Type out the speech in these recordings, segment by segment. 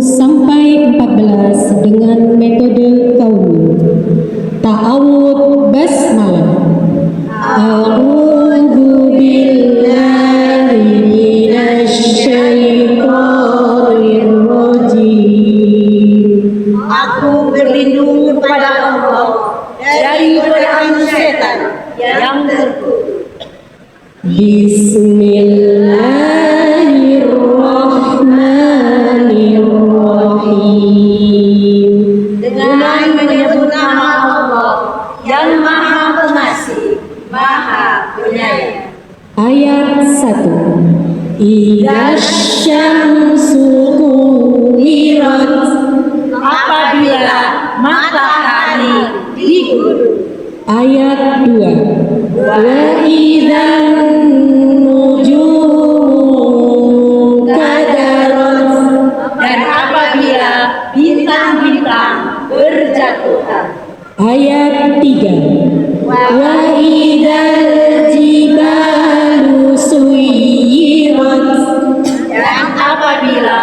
sampai 14 dengan metode kauli. Ta'awud basmalah. A'udzu billahi minasy syaithanir rajim. Aku berlindung kepada Allah dari godaan setan yang terkutuk. Bismillahirrahmanirrahim. Dengan menyebut nama Allah yang Maha Pengasih, Maha Penyayang. Ayat 1. Idzasyamsu kuwirat. Apabila matahari digulung. Ayat 2. Wa idzan nujumu kadarat. Dan apabila bintang-bintang berjatuhan. Ayat 3. Wa idzal jibalu suyirat. Dan apabila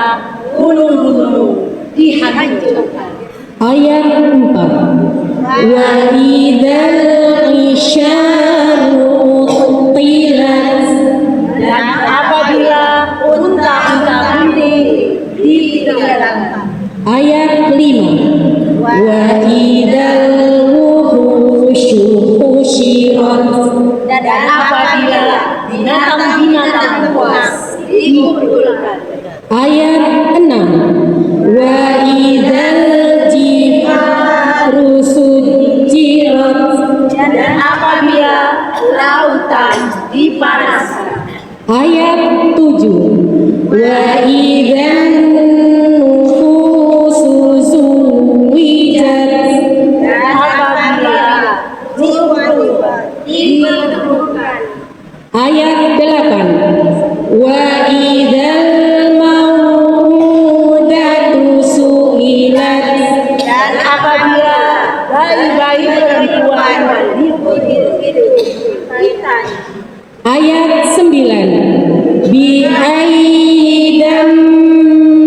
gunung-gunung dihancurkan. Ayat 4. Wa idzal isyaru uttilat. Dan apabila unta-unta putih ditinggalkan. Ayat 5. Wa idzal wuhusyu husyirat. Dan apabila binatang-binatang buas dikumpulkan. Ayat 6. Wa idzal jibaru sujirat. Dan apabila lautan dipanaskan. Ayat 7. Wa idzan nufusu zuwijat. Dan apabila jiwa-jiwa dikumpulkan. Ayat 8. Wa idzal mau'udatu su'ilat. Dan apabila bayi-bayi perempuan ditanya. Ayat 9. Bi aidam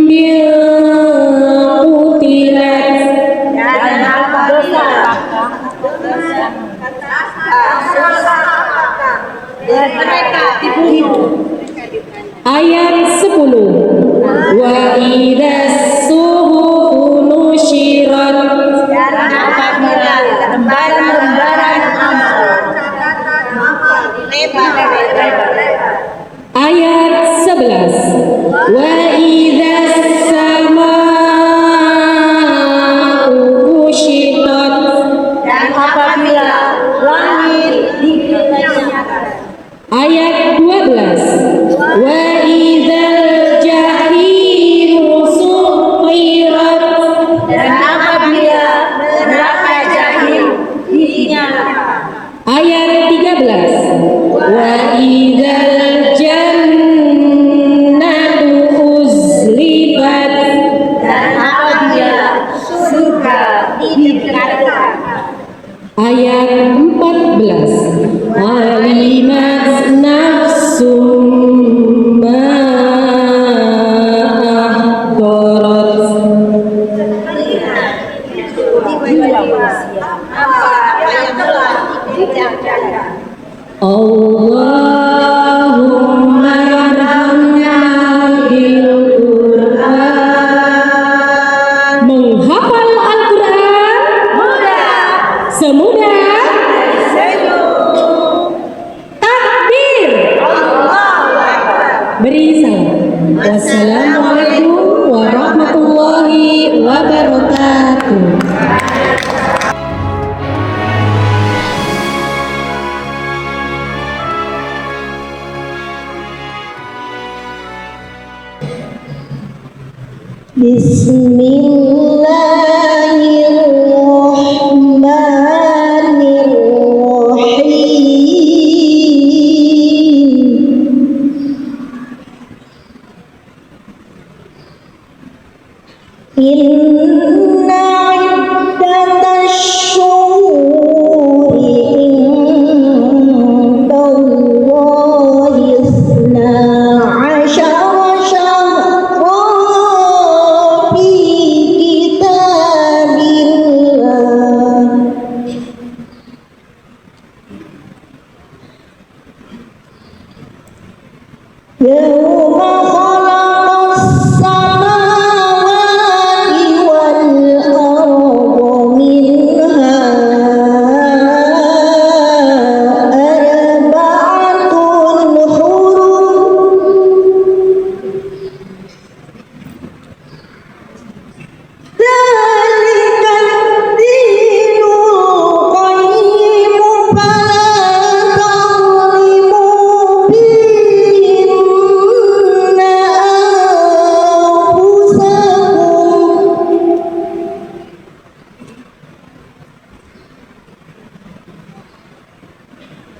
bil qutilat. Dan apabila dan mereka dibunuh. Ayat 10. Wa idzas suhufu nusyirat. Dan apabila lembaran-lembaran amal dilebar-lebar. Ayat 11. Wa idzas samaa'u kusyitat. Dan apabila langit dikenyangkan. Ayat 12. Wa idzal jahimu su'irat. Dan apabila neraka jahim dinyalakan. Ayat 13. Wa idzal jannatu uzlifat. Dan apabila surga didekatkan. Ayat 14. Alimat nafsum ma ahdarat. Apa yang telah dikerjakan. Allahumma arhamna bil Qur'an. Menghafal Al-Quran semudah takbir. Beri salam. Wassalamualaikum warahmatullahi wabarakatuh. Inna iddatash syuhuri indallahi 12 syahran fi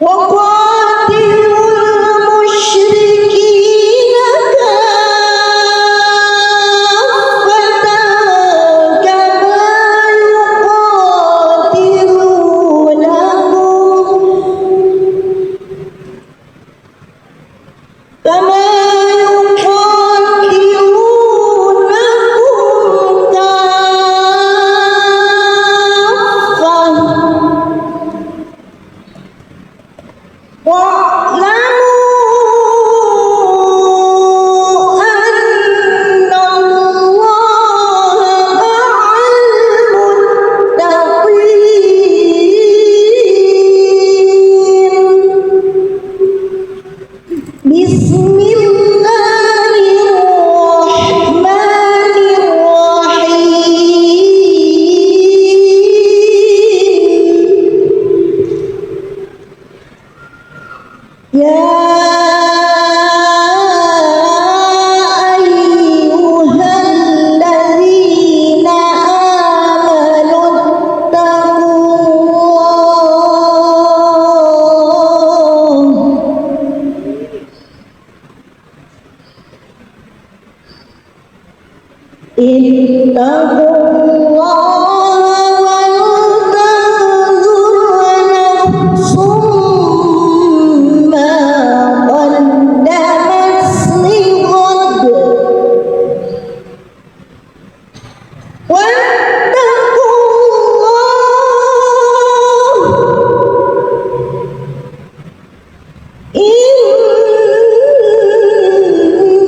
وقاتلوا المشركين كافة كما يقاتلونكم كافة واعلموا أن الله مع المتقين. بسم الله الرحمن الرحيم. يا أيها الذين آمنوا اتقوا الله ولتنظر نفس ما قدمت لغد واتقوا الله إن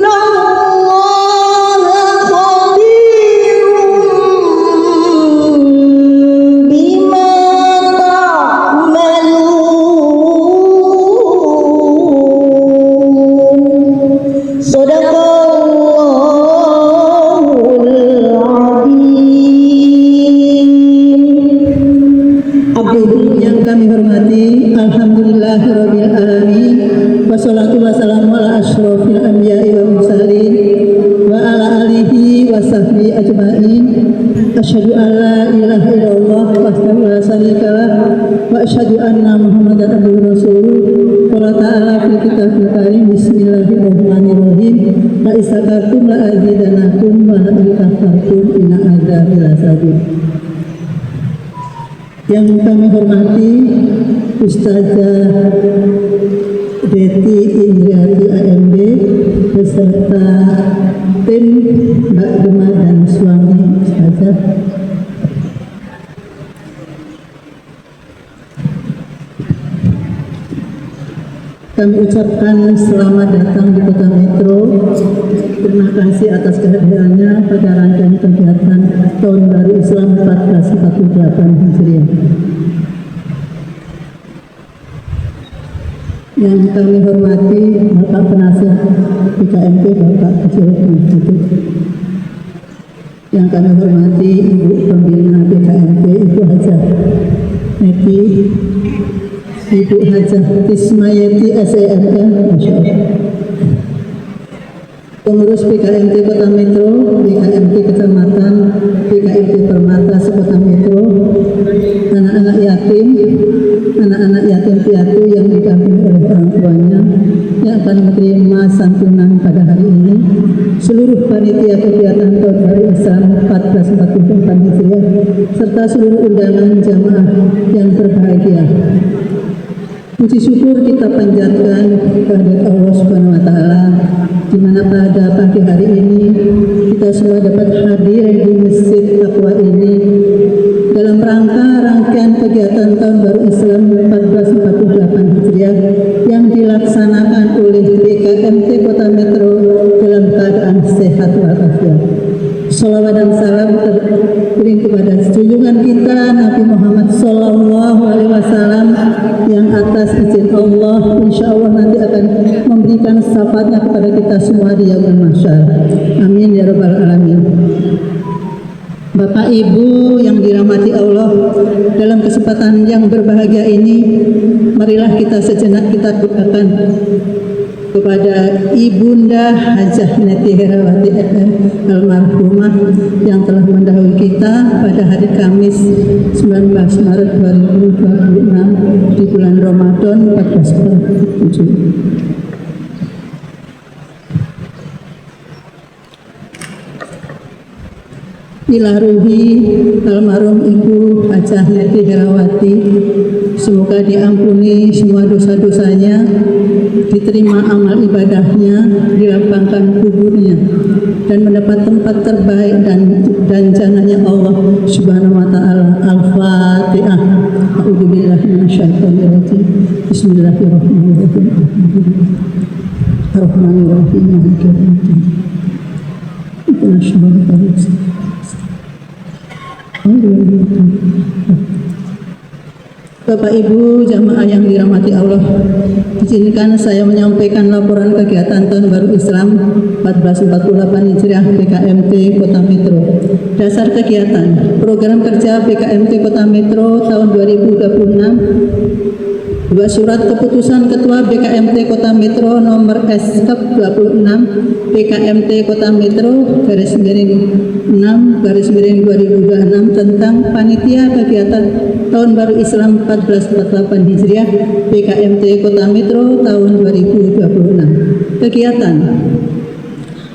الله خبير بما تعملون. Sadaqallahul Azim. Abdi yang kami hormati, alhamdulillahirabbil alamin, wassalatu wassalamu ala asyrofil anbiya'i wal mursalin wa ala alihi wa sahbihi ajmain. Asyhadu an la ilaha illallah wahdahu la syarikalah wa asyhadu anna Muhammadan abduhu rasuluh. Qala ta'ala fil kitabil karim, bismillahirrahmanirrahim, la istaghfartum la azidanakum wa la in kafartum inna adzabi lasadid. Yang kami hormati Ustazah Deti Indriati AMB beserta tim Mbak Gema dan suami Ustazah. Kami ucapkan selamat datang di Kota Metro. Terima kasih atas kehadirannya pada rangkaian kegiatan Tahun Baru Islam 1448 Hijriah. Yang kami hormati Bapak Penasihat BKMP Bapak Kecil Institut. Yang kami hormati Ibu Pembina BKMP Ibu Hajah Neti, Ibu Hajah Tismayeti SEMM, Masya Allah. Pengurus PKMT Kota Metro, PKMT Kecamatan, PKMT Permata Kota Metro, anak-anak yatim piatu yang didampingi oleh orang tuanya yang akan menerima santunan pada hari ini, seluruh panitia kegiatan Tahun Baru Islam 1444 Hijriah, serta seluruh undangan jamaah yang berbahagia. Puji syukur kita panjatkan kepada Allah Subhanahu wa Ta'ala, di mana pada pagi hari ini kita semua dapat hadir di Masjid Taqwa ini dalam rangka rangkaian kegiatan Tahun Baru Islam 1448 Hijriah yang dilaksanakan oleh BKMT Kota Metro dalam keadaan sehat walafiat. Shalawat dan salam terkirim kepada junjungan kita Nabi Muhammad Sallallahu Alaihi Wasallam yang atas izin Allah insya Allah nanti akan memberikan syafaatnya kepada kita semua di yaumul mahsyar. Amin ya rabbal alamin. Bapak Ibu yang dirahmati Allah, dalam kesempatan yang berbahagia ini, marilah kita sejenak kita doakan kepada Ibunda Hajah Neti Herawati almarhumah yang telah mendahului kita pada hari Kamis 19 Maret 2026 di bulan Ramadan 1447. Ilaruhi almarhum Ibu Hajah Neti Herawati, semoga diampuni semua dosa-dosanya, diterima amal ibadahnya, dilapangkan kuburnya, dan mendapat tempat terbaik dan jannahnya Allah Subhanahu wa taala. Al-Fatihah. A'udzubillahi minasyaitonir rajim. Bismillahirrahmanirrahim. Ar-Rahmanir-Rahim. Maliki yaumiddin. Ihdinas siratal mustaqim. Bapak Ibu jamaah yang dirahmati Allah, izinkan saya menyampaikan laporan kegiatan Tahun Baru Islam 1448 Hijriah BKMT Kota Metro. Dasar kegiatan program kerja BKMT Kota Metro tahun 2026, 2 surat keputusan Ketua BKMT Kota Metro nomor SK 26 BKMT Kota Metro _6 tentang panitia kegiatan Tahun Baru Islam 1448 Hijriah BKMT Kota Metro tahun 2026. Kegiatan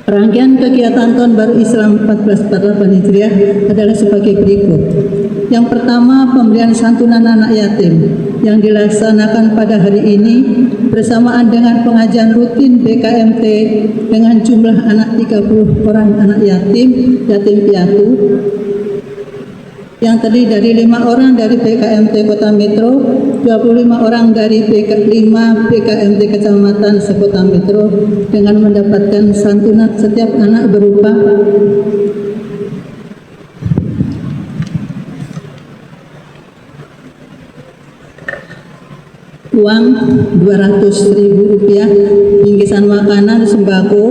rangkaian kegiatan Tahun Baru Islam 1448 Hijriah adalah sebagai berikut. Yang pertama, pemberian santunan anak yatim yang dilaksanakan pada hari ini bersamaan dengan pengajian rutin BKMT dengan jumlah anak 30 orang anak yatim piatu yang terdiri dari 5 orang dari BKMT Kota Metro, 25 orang dari 5 BKMT Kecamatan sekota Metro dengan mendapatkan santunan setiap anak berupa uang Rp200.000, bingkisan makanan, sembako,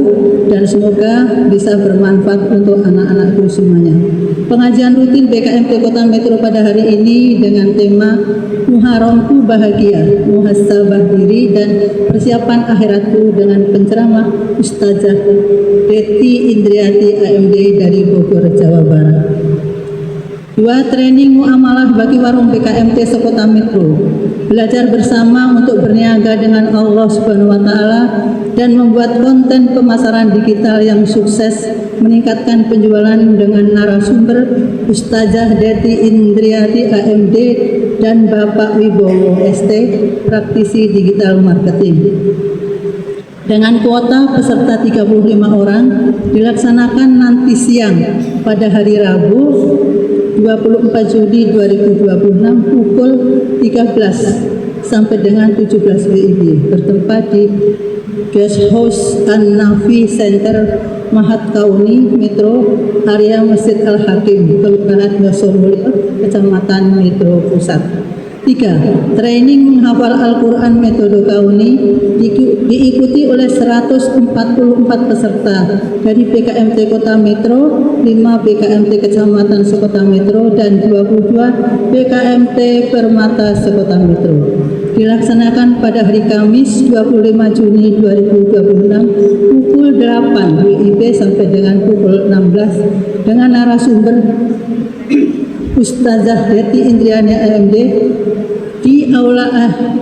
dan semoga bisa bermanfaat untuk anak-anakku semuanya. Pengajian rutin BKMT Kota Metro pada hari ini dengan tema Muharramku Bahagia, Muhasabah Diri dan Persiapan Akhiratku dengan penceramah Ustazah Deti Indriati AMD dari Bogor, Jawa Barat. 2. Training muamalah bagi warung BKMT sekota Metro. Belajar bersama untuk berniaga dengan Allah Subhanahu wa taala dan membuat konten pemasaran digital yang sukses, meningkatkan penjualan dengan narasumber Ustazah Deti Indriati AMD dan Bapak Wibowo ST, praktisi digital marketing. Dengan kuota peserta 35 orang, dilaksanakan nanti siang pada hari Rabu 24 Juli 2026 pukul 13 sampai dengan 17 WIB, bertempat di Guest House An-Nafi Center Mahat Kauni Metro, area Masjid Al-Hakim, Kelurahan Yosomulyo, Kecamatan Metro Pusat. 3. Training menghafal Al-Quran metode Kauni diikuti oleh 144 peserta dari BKMT Kota Metro, 5 BKMT Kecamatan sekota Metro, dan 22 BKMT Permata sekota Metro. Dilaksanakan pada hari Kamis 25 Juni 2026 pukul 8 WIB sampai dengan pukul 16 dengan narasumber Ustazah Deti Indriati AMD di Aula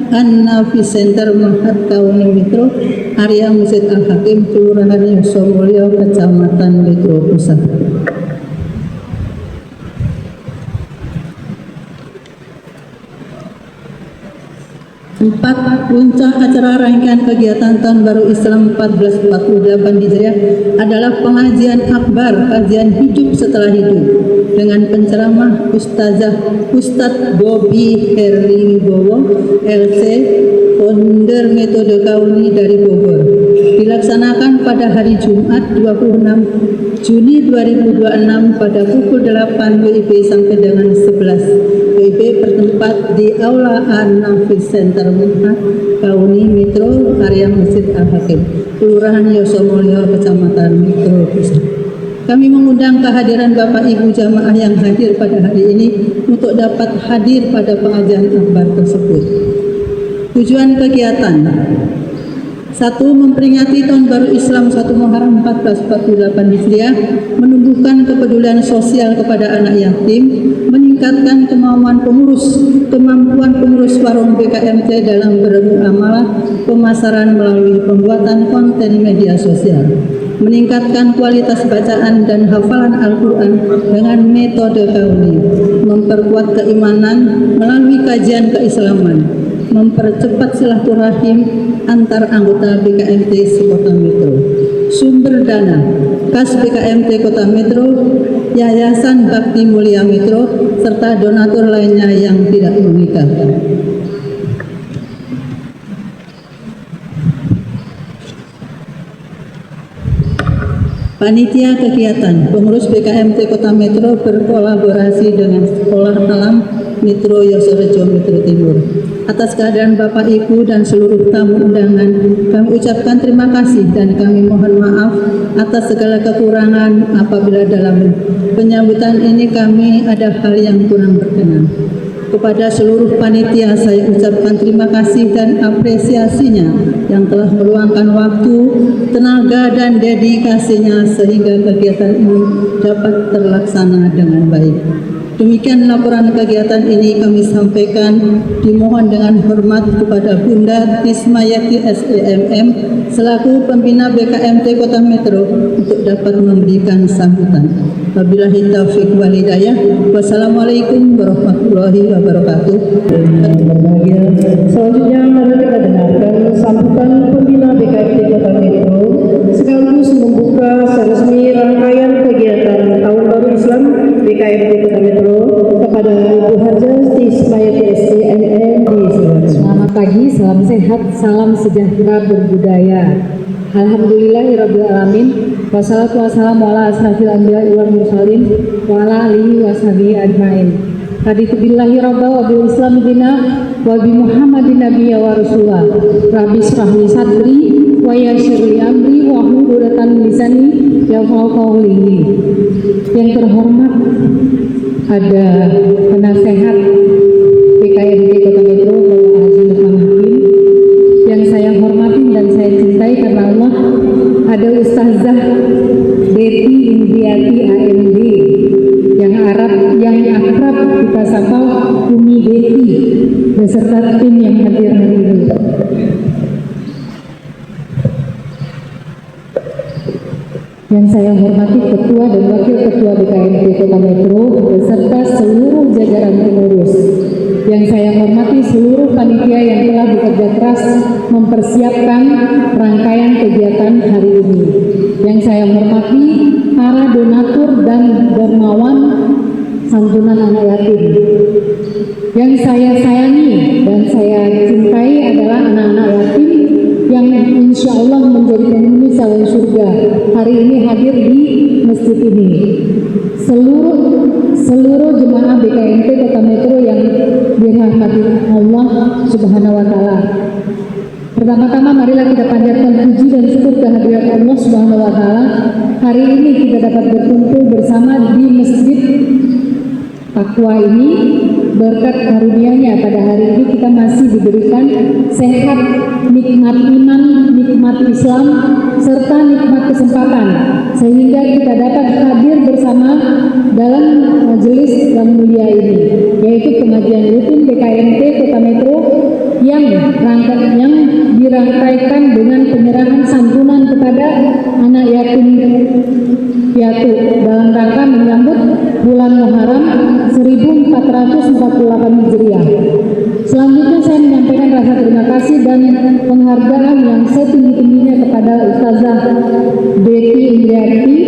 An-Nafi Center Mahat Kauni Metro, area Masjid Al-Hakim, Kelurahan Yosomulyo, Kecamatan Metro Pusat. 4. Puncak acara rangkaian kegiatan Tahun Baru Islam 1448 Hijriah adalah pengajian akbar, kajian hidup setelah hidup, dengan penceramah Ustadz Bobi Herwibowo LC, founder metode Kauni dari Bogor. Dilaksanakan pada hari Jumat 26 Juni 2026 pada pukul 8 WIB sampai dengan 11 WIB, bertempat di Aula An-Nafi Center Mahat Kauni Metro, area Masjid Al-Hakim, Kelurahan Yosomulyo, Kecamatan Metro Pusat. Kami mengundang kehadiran Bapak Ibu jamaah yang hadir pada hari ini untuk dapat hadir pada pengajian akbar tersebut. Tujuan kegiatan: Satu, memperingati Tahun Baru Islam 1 Muharram 1448 Hijriah, menumbuhkan kepedulian sosial kepada anak yatim, meningkatkan kemampuan pengurus warung BKMT dalam beramal, pemasaran melalui pembuatan konten media sosial, meningkatkan kualitas bacaan dan hafalan Al-Quran dengan metode kauli, memperkuat keimanan melalui kajian keislaman, mempercepat silaturahim antar anggota BKMT Kota Metro. Sumber dana: Kas BKMT Kota Metro, Yayasan Bakti Mulia Metro, serta donatur lainnya yang tidak mengikat. Panitia kegiatan: pengurus BKMT Kota Metro berkolaborasi dengan Sekolah Alam Metro Yosorejo Metro Timur. Atas kehadiran Bapak, Ibu, dan seluruh tamu undangan, kami ucapkan terima kasih dan kami mohon maaf atas segala kekurangan apabila dalam penyambutan ini kami ada hal yang kurang berkenan. Kepada seluruh panitia saya ucapkan terima kasih dan apresiasinya yang telah meluangkan waktu, tenaga, dan dedikasinya sehingga kegiatan ini dapat terlaksana dengan baik. Demikian laporan kegiatan ini kami sampaikan. Dimohon dengan hormat kepada Bunda Tismayati SEMM selaku pembina BKMT Kota Metro untuk dapat memberikan sambutan. Wabillahi taufiq wal hidayah. Wassalamualaikum warahmatullahi wabarakatuh. Selanjutnya mari kita dengarkan sambutan pembina BKMT Kota Metro sekaligus membuka secara resmi rangkaian kegiatan Tahun Baru Islam BKMT Kota Metro kepada Ibu Haja Tismayati SEMM di Solo. Selamat pagi, salam sehat, salam sejahtera berbudaya. Alhamdulillahirabbil alamin. Wassalatu wassalamu ala asrafil anbiya'i wal mursalin wa ala alihi washabihi ajmain. Raditu billahi rabba wa bil islam dina wa bi Muhammadin nabiyya wa rasulah. Rabbi shrah li sadri wa yassir li amri wa hlul 'uqdatam min lisani yafqahu qawli. Yang terhormat ada penasehat BKMT Kota Metro Bapak Haji Lukman Hakim yang saya hormati dan saya cintai karena Allah. Ada Ustazah Deti Indriati AMD yang akrab kita sapa Umi Deti beserta tim yang hadir hari ini. Yang saya hormati Ketua dan Wakil Ketua BKMT Kota Metro beserta seluruh jajaran pengurus. Yang saya hormati seluruh panitia yang telah bekerja keras mempersiapkan rangkaian kegiatan hari ini. Yang saya hormati para donatur dan dermawan santunan anak yatim. Yang saya sayangi dan saya cintai adalah anak-anak yatim yang insya Allah menjadi penghuni salam surga hari ini hadir di masjid ini. Seluruh jemaah BKMT Kota Metro yang dirahmati Allah Subhanahu wa taala. Pertama-tama marilah kita panjatkan puji dan syukur kehadirat Allah Subhanahu wa taala. Hari ini kita dapat berkumpul bersama di masjid Takwa ini. Berkat karunia-Nya pada hari ini kita masih diberikan sehat, nikmat iman, nikmat Islam, serta nikmat kesempatan sehingga kita dapat hadir bersama dalam majelis yang mulia ini, yaitu pengajian rutin BKMT Kota Metro yang dirangkaikan dengan penyerahan santunan kepada anak yatim piatu dalam rangka menyambut bulan Muharram 1448 Hijriah. Selanjutnya saya menyampaikan rasa terima kasih dan penghargaan yang setinggi-tingginya kepada Ustazah Deti Indriati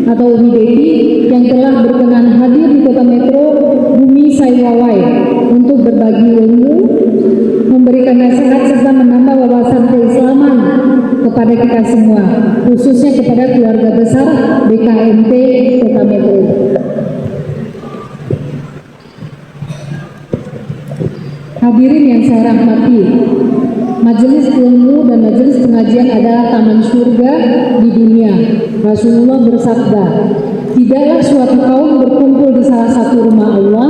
atau Umi Deti yang telah berkenan hadir di Kota Metro Bumi Saywawai untuk berbagi ilmu, memberikan nasihat serta menambah wawasan keislaman kepada kita semua, khususnya kepada keluarga besar BKMT Kota Metro. Hadirin yang saya rahmati, majelis ilmu dan majelis pengajian adalah taman surga di dunia. Rasulullah bersabda, tidaklah suatu kaum berkumpul di salah satu rumah Allah,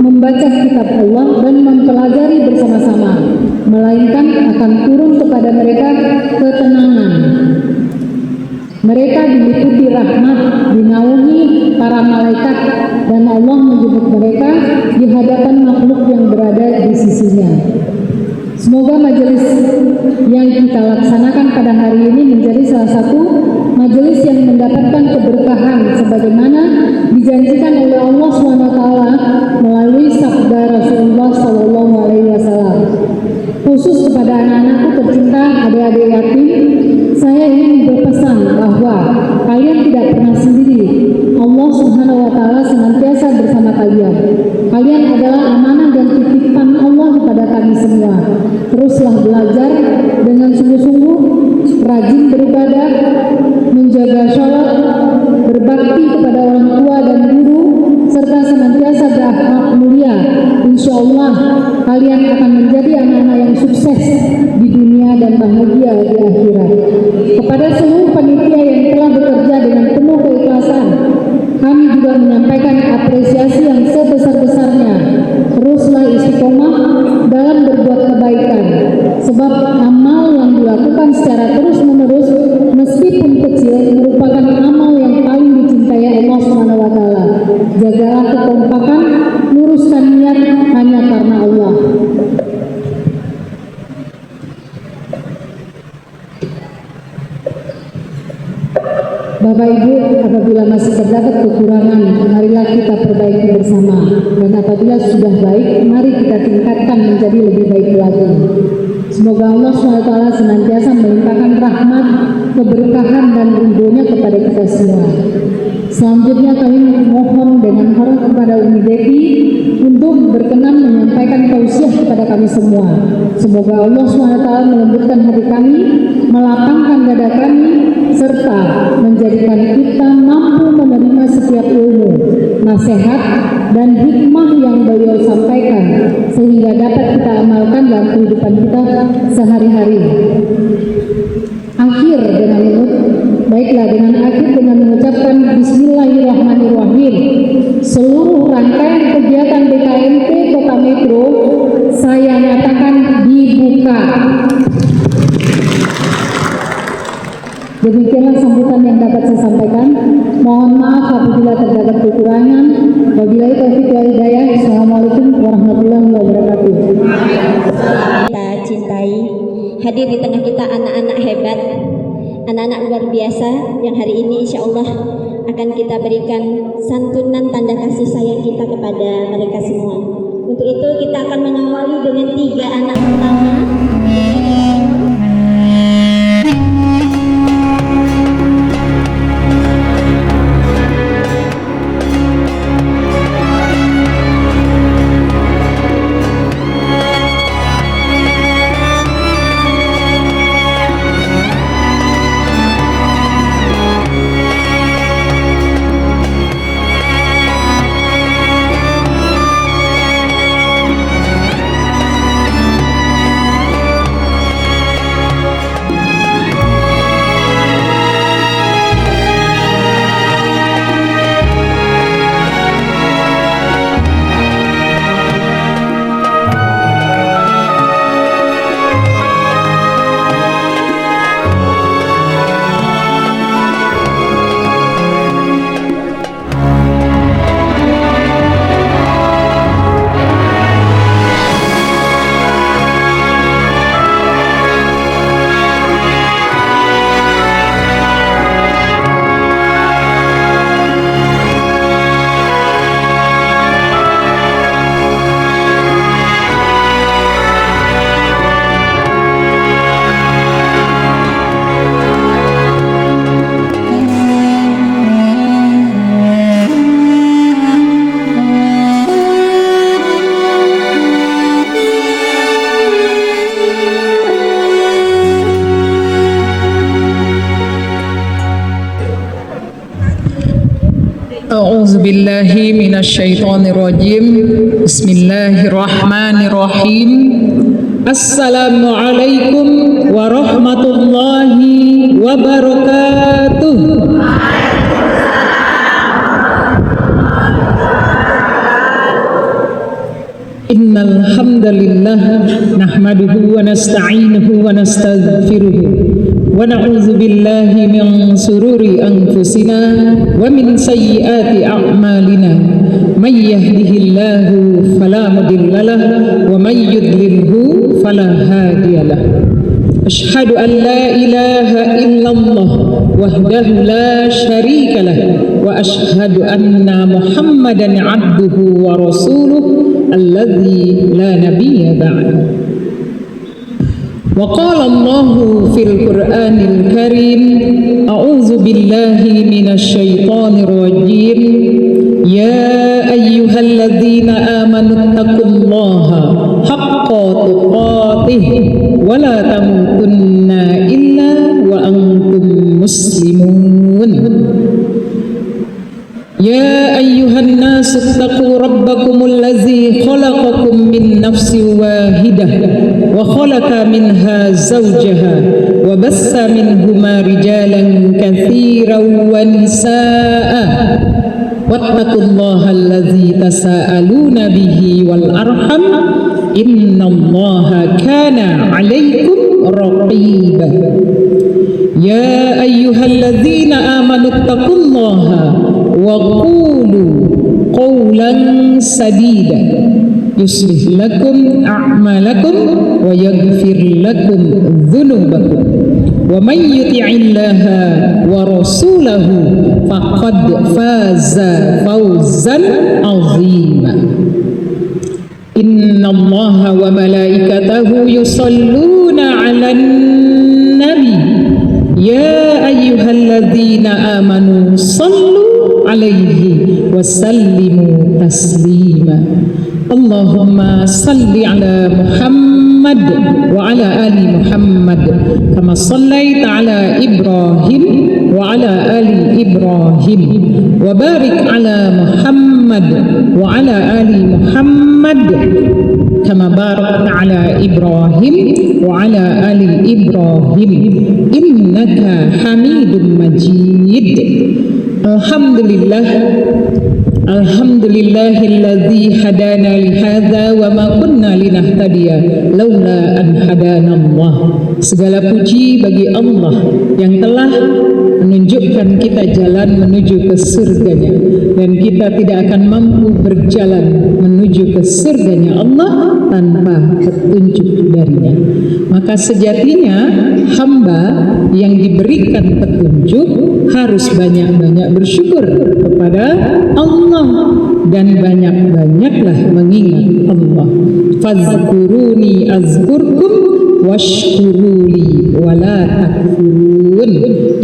membaca kitab Allah dan mempelajari bersama-sama, melainkan akan turun kepada mereka ketenangan. Mereka diliputi rahmat, dinaungi para malaikat, dan Allah menjemput mereka di hadapan makhluk yang berada di sisinya. Semoga majelis yang kita laksanakan pada hari ini menjadi salah satu majelis yang mendapatkan keberkahan sebagaimana dijanjikan oleh Allah SWT melalui sabda Rasulullah SAW. Khusus kepada anak-anakku tercinta, adik-adik yatim, saya ingin berpesan bahwa kalian tidak pernah sendiri. Allah Subhanahu wa taala senantiasa bersama kalian. Kalian adalah amanah dan titipan Allah kepada kami semua. Teruslah belajar dengan sungguh-sungguh, rajin beribadah, menjaga sholat, berbakti kepada orang tua dan guru, serta senantiasa berakhlak mulia. Insya Allah kalian akan menjadi anak-anak yang sukses di dunia dan bahagia di akhirat. Kepada seluruh panitia yang telah bekerja dengan penuh keikhlasan, kami juga menyampaikan apresiasi yang sebesar-besarnya. Teruslah istiqomah dalam berbuat kebaikan, sebab amal yang dilakukan secara terus-menerus meskipun kecil merupakan amal yang paling dicintai Allah SWT. Jagalah kekompakan, luruskan niat hanya karena Allah. Bapak Ibu, apabila masih terdapat kekurangan, marilah kita perbaiki bersama. Dan apabila sudah baik, mari kita tingkatkan menjadi lebih baik lagi. Semoga Allah SWT senantiasa melimpahkan rahmat, keberkahan, dan ridhonya kepada kita semua. Selanjutnya kami mohon dengan hormat kepada Umi Devi untuk berkenan menyampaikan tausiah kepada kami semua. Semoga Allah SWT melembutkan hati kami, melapangkan dada kami, serta menjadikan kita mampu menerima setiap ilmu, nasihat, dan hikmah yang beliau sampaikan, sehingga dapat kita amalkan dalam kehidupan kita sehari-hari. Baiklah, dengan akhir dengan mengucapkan Bismillahirrahmanirrahim, seluruh rangkaian kegiatan BKMT Kota Metro saya nyatakan dibuka. Demikianlah sambutan yang dapat saya sampaikan. Mohon maaf apabila terdapat kekurangan. Wabillahi taufiq wal hidayah. Assalamualaikum warahmatullahi wabarakatuh. Kita cintai, hadir di tengah kita anak-anak hebat, anak-anak luar biasa yang hari ini insya Allah akan kita berikan santunan tanda kasih sayang kita kepada mereka semua. Untuk itu kita akan mengawali dengan 3 anak pertama. A'udzu billahi minasyaitonir rajim. Bismillahirrahmanirrahim. Assalamualaikum warahmatullahi wabarakatuh. Innal hamdalillah nahmaduhu wa nasta'inuhu wa nastaghfiruh wa na'udzu billahi min sururi anfusina wa min sayyiati a'malina may yahdihillahu fala mudhillalah wa may yudlilhu fala hadiyalah. Asyhadu an la ilaha illallah wahdahu la syarika lah wa asyhadu anna Muhammadan abduhu wa rasuluh alladzi la nabiyya ba'da. Wa qala Allahu fil Qur'anil Karim a'udzu billahi minasy syaithanir rajim ya ayyuhalladzina amanu taqullaha haqqa tuqatih wa la tamutunna illa wa antum muslimun. Ya ayyuhan nasu ittaqu rabbakumul ladzi khalaqakum min nafsin wahidah wa khalaqa minha zawjaha wa bassa minhuma rijalan katsiran wa nisaa'a wattaqullaha alladzi tasaaluna bihi wal arham innallaha kana 'alaikum raqiba. Ya ayyuhalladzina amanu ittaqullaha wa qulu qawlan sadida yuslih lakum a'malakum wa yaghfir lakum dhunubakum wa man yuti'illaha wa rasulahu faqad faza fawzan 'azima. Innallaha wa malaikatahu yusalluna 'alan nabi ya ayyuhalladzina amanu sallu alaihi wasallimu taslima. Allahumma salli ala Muhammad wa ala ali Muhammad kama sallaita ala Ibrahim wa ala ali Ibrahim wa barik ala Muhammad wa ala ali Muhammad kama barakta ala Ibrahim wa ala ali Ibrahim innaka Hamidum Majid. Alhamdulillahilladzi hadana li hadza wa ma kunna linahtadiya laula an hadanallah. Segala puji bagi Allah yang telah menunjukkan kita jalan menuju ke surganya, dan kita tidak akan mampu berjalan menuju ke surganya Allah tanpa petunjuk darinya. Maka sejatinya hamba yang diberikan petunjuk harus banyak-banyak bersyukur kepada Allah dan banyak-banyaklah mengingat Allah. Fazkuruni azkurkum washkuruli wala takfurun.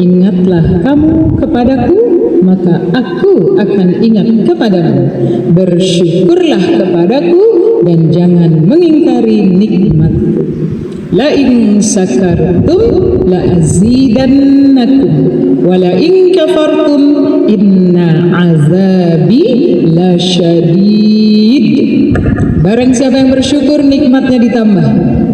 Ingatlah kamu kepadaku, maka aku akan ingat kepadamu. Bersyukurlah kepadaku dan jangan mengingkari nikmatku. La in sakartum la azidannakum wa la in kafartum inna azabi la syadid. Barang siapa yang bersyukur nikmatnya ditambah,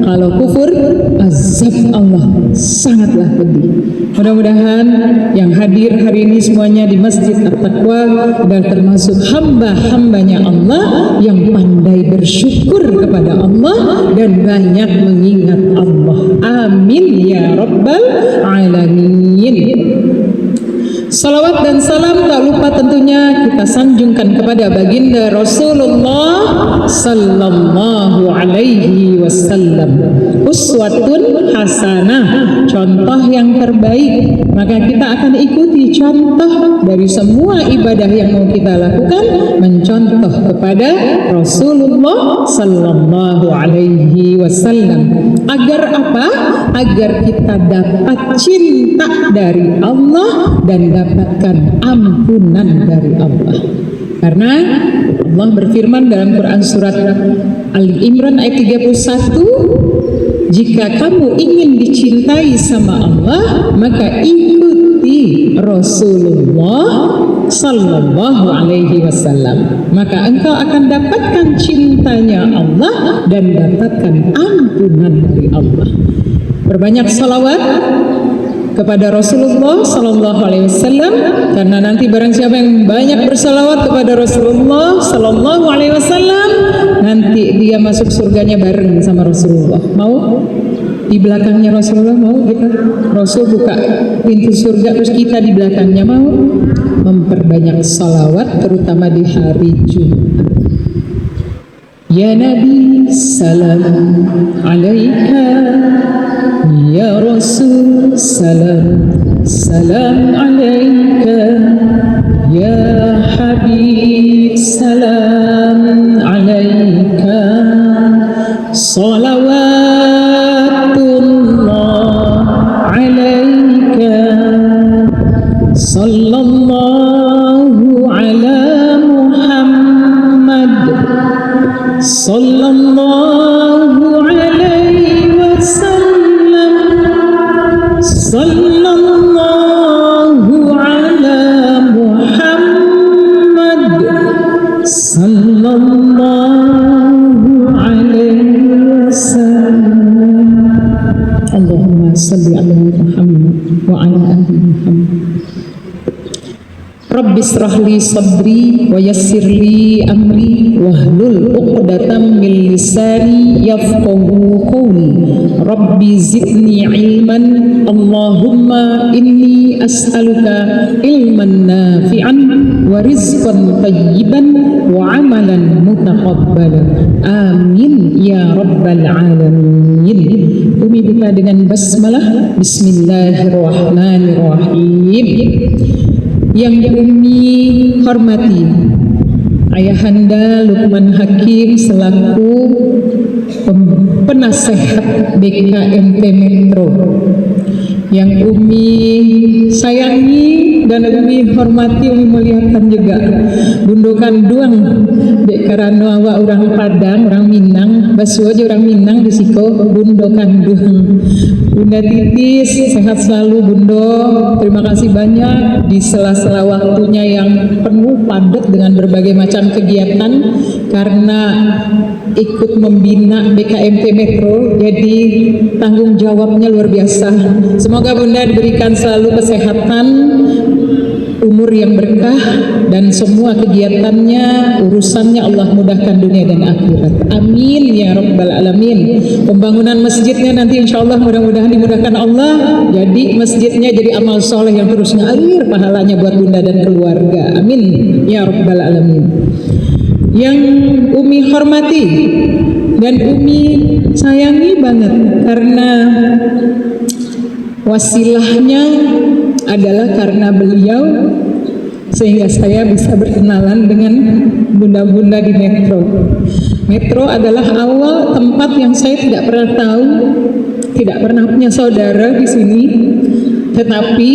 kalau kufur azab Allah sangatlah pedih. Mudah-mudahan yang hadir hari ini semuanya di Masjid At-Taqwa adalah termasuk hamba-hambanya Allah yang pandai bersyukur kepada Allah dan banyak mengingat Allah. Amin ya rabbal alamin. Salawat dan salam tak lupa tentunya kita sanjungkan kepada baginda Rasulullah sallallahu alaihi wasallam. Uswatun hasanah, contoh yang terbaik. Maka kita akan ikuti contoh dari semua ibadah yang mau kita lakukan, mencontoh kepada Rasulullah sallallahu alaihi wasallam. Agar apa? Agar kita dapat cinta dari Allah dan dapatkan ampunan dari Allah. Karena Allah berfirman dalam Quran surat Al-Imran ayat 31, jika kamu ingin dicintai sama Allah, maka ikuti Rasulullah sallallahu alaihi wasallam, maka engkau akan dapatkan cintanya Allah dan dapatkan ampunan dari Allah. Perbanyak salawat kepada Rasulullah sallallahu alaihi wasallam, karena nanti barang siapa yang banyak bersalawat kepada Rasulullah sallallahu alaihi wasallam, nanti dia masuk surganya bareng sama Rasulullah. Mau? Di belakangnya Rasulullah mau kita? Rasul buka pintu surga terus kita di belakangnya mau? Memperbanyak salawat terutama di hari Jumat. Ya Nabi salam alaika, ya Rasul salam salam alaika, ya Habib salam alaika, salawatullah alaika, sallallahu ala Muhammad, sallallahu alaihi wasallam, sallallahu ala Muhammad, sallallahu alaihi wasallam. Allahumma salli ala Muhammad wa ala ali Muhammad. Rabbi israh li sadri wa yassir li amri wahlul 'uqdatam min lisani yafqahu qawli. Rabbi zidni ilman. Allahumma inni as'aluka ilman nafi'an wa rizqan tayyiban wa amalan mutaqabbalan. Amin ya rabbal alamin. Umi buka dengan basmalah. Bismillahirrahmanirrahim. Yang Umi hormati Ayahanda Lukman Hakim selaku penasehat BKMT Metro, yang Umi sayangi dan Umi hormati, Umi muliakan juga bundukan duang dek karena awak orang Padang, orang Minang, basuh aja orang Minang di siko bundukan duang. Bunda Titis sehat selalu Bundo, terima kasih banyak di sela-sela waktunya yang penuh padat dengan berbagai macam kegiatan karena ikut membina BKMT Metro, jadi tanggung jawabnya luar biasa. Semoga Bunda diberikan selalu kesehatan, umur yang berkah, dan semua kegiatannya, urusannya Allah mudahkan dunia dan akhirat. Amin ya rabbal alamin. Pembangunan masjidnya nanti insya Allah mudah-mudahan dimudahkan Allah, jadi masjidnya jadi amal soleh yang terus ngalir pahalanya buat Bunda dan keluarga. Amin ya rabbal alamin. Yang Umi hormati dan Umi sayangi banget karena wasilahnya adalah karena beliau, sehingga saya bisa berkenalan dengan bunda-bunda di Metro. Metro adalah awal tempat yang saya tidak pernah tahu, tidak pernah punya saudara di sini, tetapi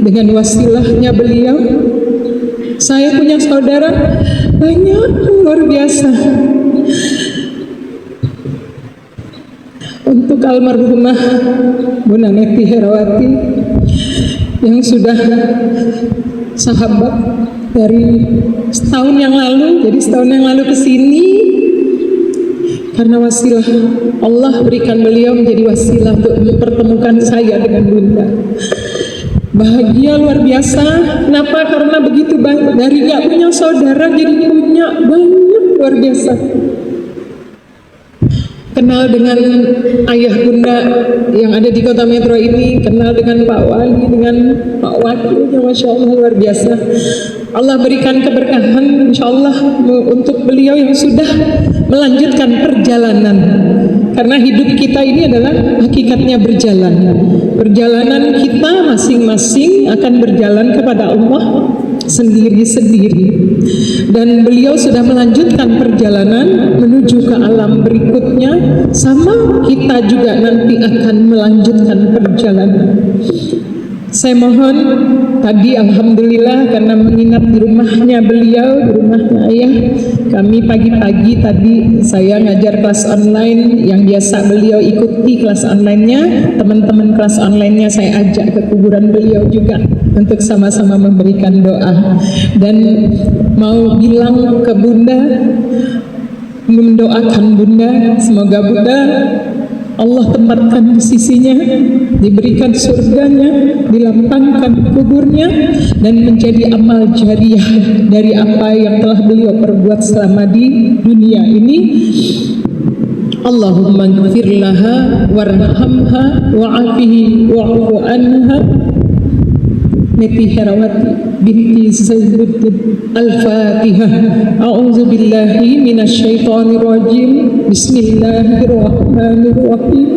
dengan wasilahnya beliau, saya punya saudara banyak, luar biasa. Untuk almarhumah Bunda Neti Herawati yang sudah sahabat dari setahun yang lalu, jadi setahun yang lalu ke sini karena wasilah Allah berikan beliau menjadi wasilah untuk mempertemukan saya dengan Bunda. Bahagia luar biasa. Kenapa? Karena begitu banyak dari gak punya saudara jadi punya banyak, luar biasa. Kenal dengan ayah bunda yang ada di kota Metro ini, kenal dengan Pak Wali, dengan Pak Wakilnya, Masya Allah luar biasa. Allah berikan keberkahan insya Allah untuk beliau yang sudah melanjutkan perjalanan, karena hidup kita ini adalah hakikatnya berjalan. Perjalanan kita masing-masing akan berjalan kepada Allah sendiri-sendiri, dan beliau sudah melanjutkan perjalanan menuju ke alam berikutnya, sama kita juga nanti akan melanjutkan perjalanan. Saya mohon tadi alhamdulillah karena menginap di rumahnya beliau, di rumahnya ayah, kami pagi-pagi tadi saya ngajar kelas online yang biasa beliau ikuti kelas online-nya, teman-teman kelas online-nya saya ajak ke kuburan beliau juga untuk sama-sama memberikan doa, dan mau bilang ke Bunda, mendoakan Bunda semoga Bunda Allah tempatkan di sisinya, diberikan surganya, dilapangkan kuburnya, dan menjadi amal jariah dari apa yang telah beliau perbuat selama di dunia ini. Allahumma ighfir laha warhamha wa'afihi wa'fu anha. Neti Herawati binti Zainuddin. Al-Fatihah. A'udzu billahi minasyaitonir rajim. Bismillahirrahmanirrahim.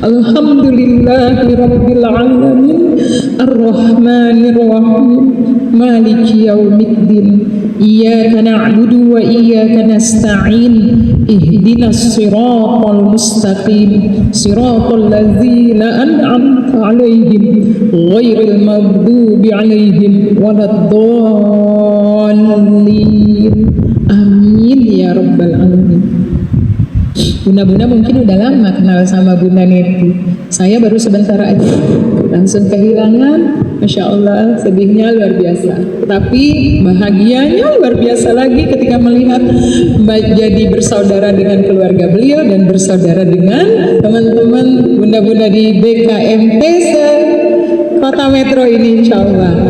Alhamdulillahi rabbil alamin. Ar-Rahmanir Rahim. Maliki yaumiddin. Iyyaka na'budu wa iyyaka nasta'in. Ihdinas siratal mustaqim. Siratal ladzina an'amta 'alaihim ghairil maghdubi 'alaihim waladdallin. Amin ya rabbal alamin. Bunda-bunda mungkin udah lama kenal sama Bunda Neti. Saya baru sebentar aja langsung kehilangan. Masya Allah, sedihnya luar biasa. Tapi bahagianya luar biasa lagi ketika melihat jadi bersaudara dengan keluarga beliau dan bersaudara dengan teman-teman bunda-bunda di BKMT Kota Metro ini, insya Allah.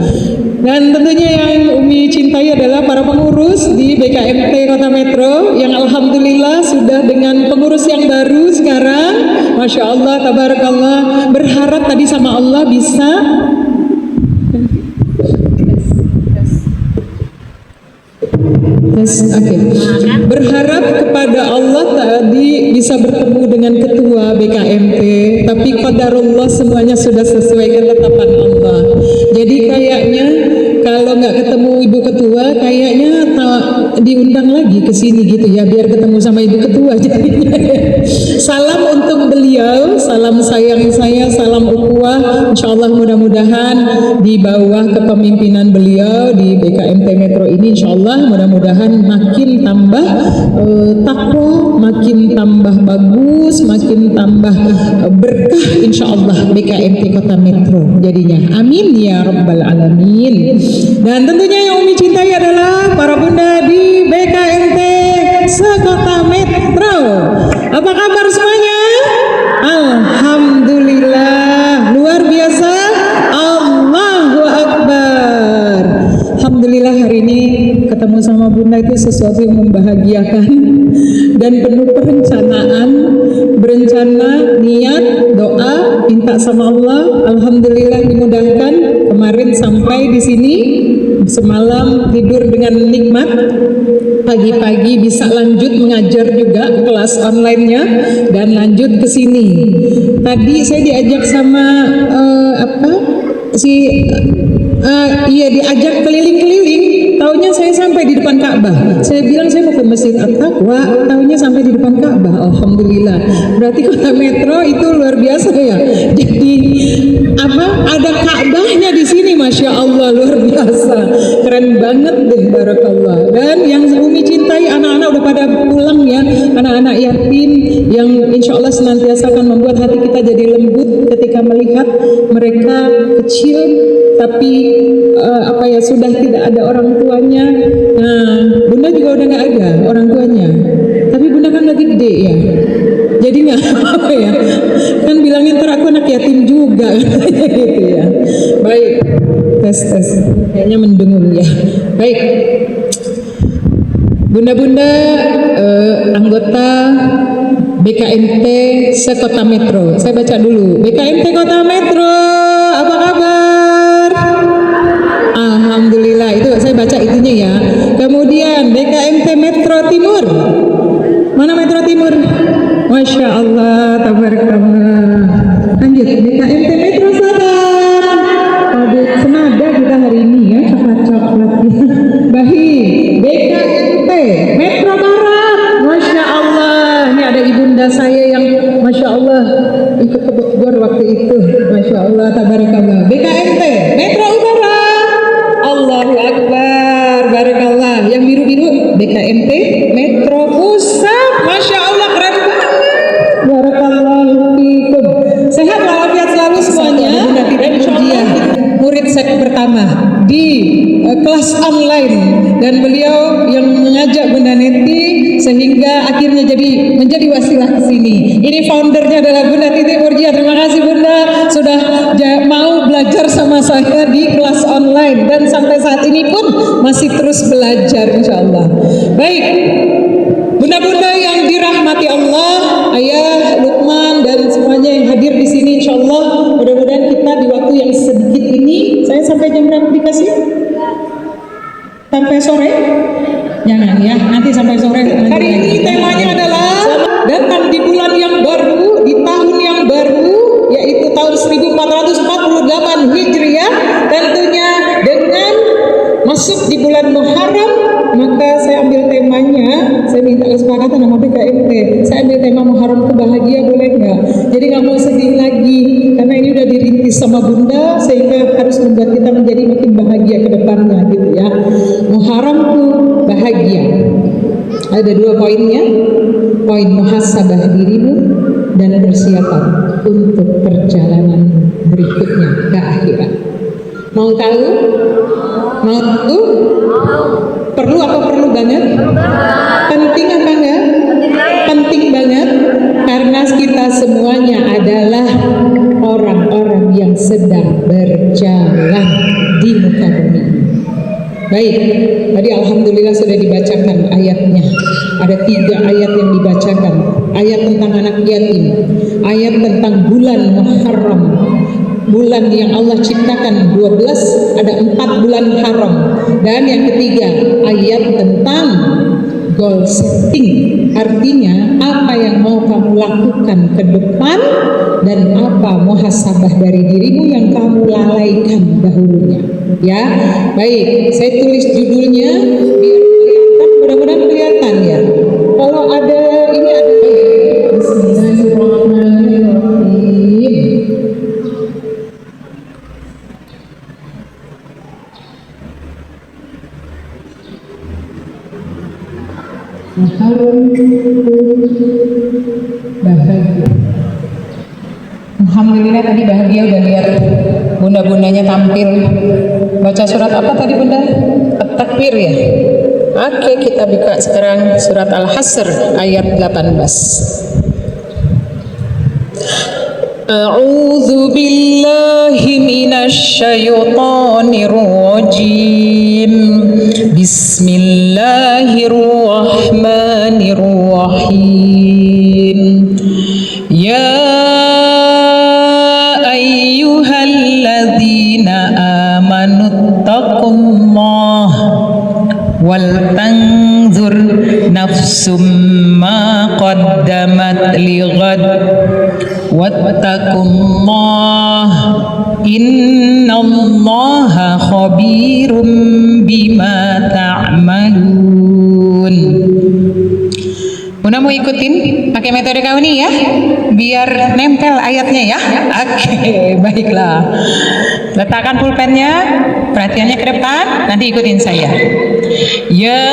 Dan tentunya yang Umi cintai adalah para pengurus di BKMT Kota Metro yang alhamdulillah sudah dengan pengurus yang baru sekarang. Masya Allah, tabarakallah. Berharap tadi sama Allah bisa berharap kepada Allah tadi bisa bertemu dengan ketua BKMT, tapi qadarullah semuanya sudah sesuai ketetapan Allah. Jadi kayaknya kalau nggak ketemu ibu ketua, kayaknya diundang lagi ke sini gitu ya, biar ketemu sama ibu ketua. Jadinya salam untuk beliau, salam sayang saya, salam ukhuwah. Insyaallah mudah-mudahan di bawah kepemimpinan beliau di BKMT Metro ini, insyaallah mudah-mudahan makin tambah takwa, makin tambah bagus, makin tambah berkah insyaallah BKMT Kota Metro jadinya. Amin ya rabbal alamin. Dan tentunya yang Umi cintai adalah para bunda di BKMT se-Kota Metro. Apa kabar semuanya? Alhamdulillah, luar biasa. Allahu Akbar. Alhamdulillah hari ini ketemu sama bunda itu sesuatu yang membahagiakan dan penuh perencanaan, berencana, niat, doa, minta sama Allah. Alhamdulillah dimudahkan. Kemarin sampai di sini, semalam tidur dengan nikmat, pagi-pagi bisa lanjut mengajar juga kelas online-nya dan lanjut ke sini. Tadi saya diajak sama diajak keliling-keliling. Taunya saya sampai di depan Ka'bah. Saya bilang saya mau ke Masjid At-Taqwa, taunya sampai di depan Ka'bah. Alhamdulillah. Berarti Kota Metro itu luar biasa ya. Jadi ada Ka'bahnya di sini, masya Allah, luar biasa. Keren banget deh, barakallah. Dan yang Umi cintai, anak-anak udah pada pulang ya, anak-anak yatim yang insya Allah senantiasa akan membuat hati kita jadi lembut ketika melihat mereka kecil tapi sudah tidak ada orang tuanya. Nah, bunda juga udah nggak ada orang tuanya, tapi bunda kan lagi gede ya, jadi nggak apa ya, kan bilangnya ntar aku anak yatim juga gitu ya. Baik, tes kayaknya mendengung ya. Baik, bunda-bunda anggota BKMT se-Kota Metro. Saya baca dulu. BKMT Kota Metro, apa kabar? Alhamdulillah, itu saya baca itunya ya. Kemudian BKMT Metro Timur. Mana Metro Timur? Masya Allah, tabarakallah. Lanjut, BKMT Metro Selatan. Aduh, senada kita hari ini ya, coklat-coklat. Baik, BKMT Metro Barat. Masya Allah, ini ada ibunda saya yang Masya Allah ikut ke Bogor waktu itu. Masya Allah, tabarakallah. BKMT Metro Utara. Allahu Akbar, barakallah. Yang biru-biru BKMT Metro Pusat. Masya Allah, keren banget. Barakallahu fikum. Sehat walafiat selalu semuanya. Dan insya Allah murid sek pertama di kelas online, dan beliau yang mengajak Bunda Neti sehingga akhirnya menjadi wasilah ke sini. Ini foundernya adalah Bunda Titi Murjia. Terima kasih Bunda sudah mau belajar sama saya di kelas online dan sampai saat ini pun masih terus belajar insyaallah. Baik, bunda-bunda yang dirahmati Allah, waktu yang sedikit ini, saya sampai jam berapa dikasih? Sampai sore? Jangan ya, nanti sampai sore. Hari ini temanya adalah datang di bulan yang baru, di tahun yang baru, yaitu tahun 1448 Hijriah, tentunya dengan masuk di bulan Muharram. Maka saya ambil temanya, saya minta kesepakatan sama BKMT, saya ambil tema Muharram itu bahagia, boleh nggak? Jadi nggak mau sedih lagi, karena ini udah dirintis sama Bunda, sehingga harus membuat kita menjadi makin bahagia ke depannya gitu ya. Muharram itu bahagia. Ada 2 poinnya, poin muhasabah dirimu dan persiapan untuk perjalanan berikutnya ke akhirat. Mau tahu? Mau tahu? Perlu apa perlu banget? Penting apa enggak? Penting banget, karena kita semuanya adalah orang-orang yang sedang berjalan di muka bumi. Baik, tadi alhamdulillah sudah dibacakan ayatnya. Ada 3 ayat yang dibacakan. Ayat tentang anak yatim, ayat tentang bulan Muharram, bulan yang Allah ciptakan 12, ada 4 bulan haram. Dan yang ketiga, ayat tentang goal setting, artinya apa yang mau kamu lakukan ke depan dan apa muhasabah dari dirimu yang kamu lalaikan dahulunya. Ya, baik, saya tulis judulnya biar kelihatan, mudah-mudahan kelihatan ya. Kalau ada ini ada Bismillahirrahmanirrahim. Muharram bahagia. Alhamdulillah tadi bahagia udah lihat bunda-bundanya tampil. Baca surat apa tadi bunda? At-Takbir ya. Oke, kita buka sekarang surat Al-Hasr ayat 18. A'udzu billahi minasy syaithanir rajim. Bismillahirrahmanirrahim. Ya ayyuhalladzina amanu taqullaha wal tanzur nafsum ma qaddamat lighad wattaqullaha innallaha khabirum bima ta'malun. Bunda mau ikutin pakai metode kauni ya, biar nempel ayatnya ya. Oke, baiklah. Letakkan pulpennya, perhatiannya ke depan, nanti ikutin saya. Ya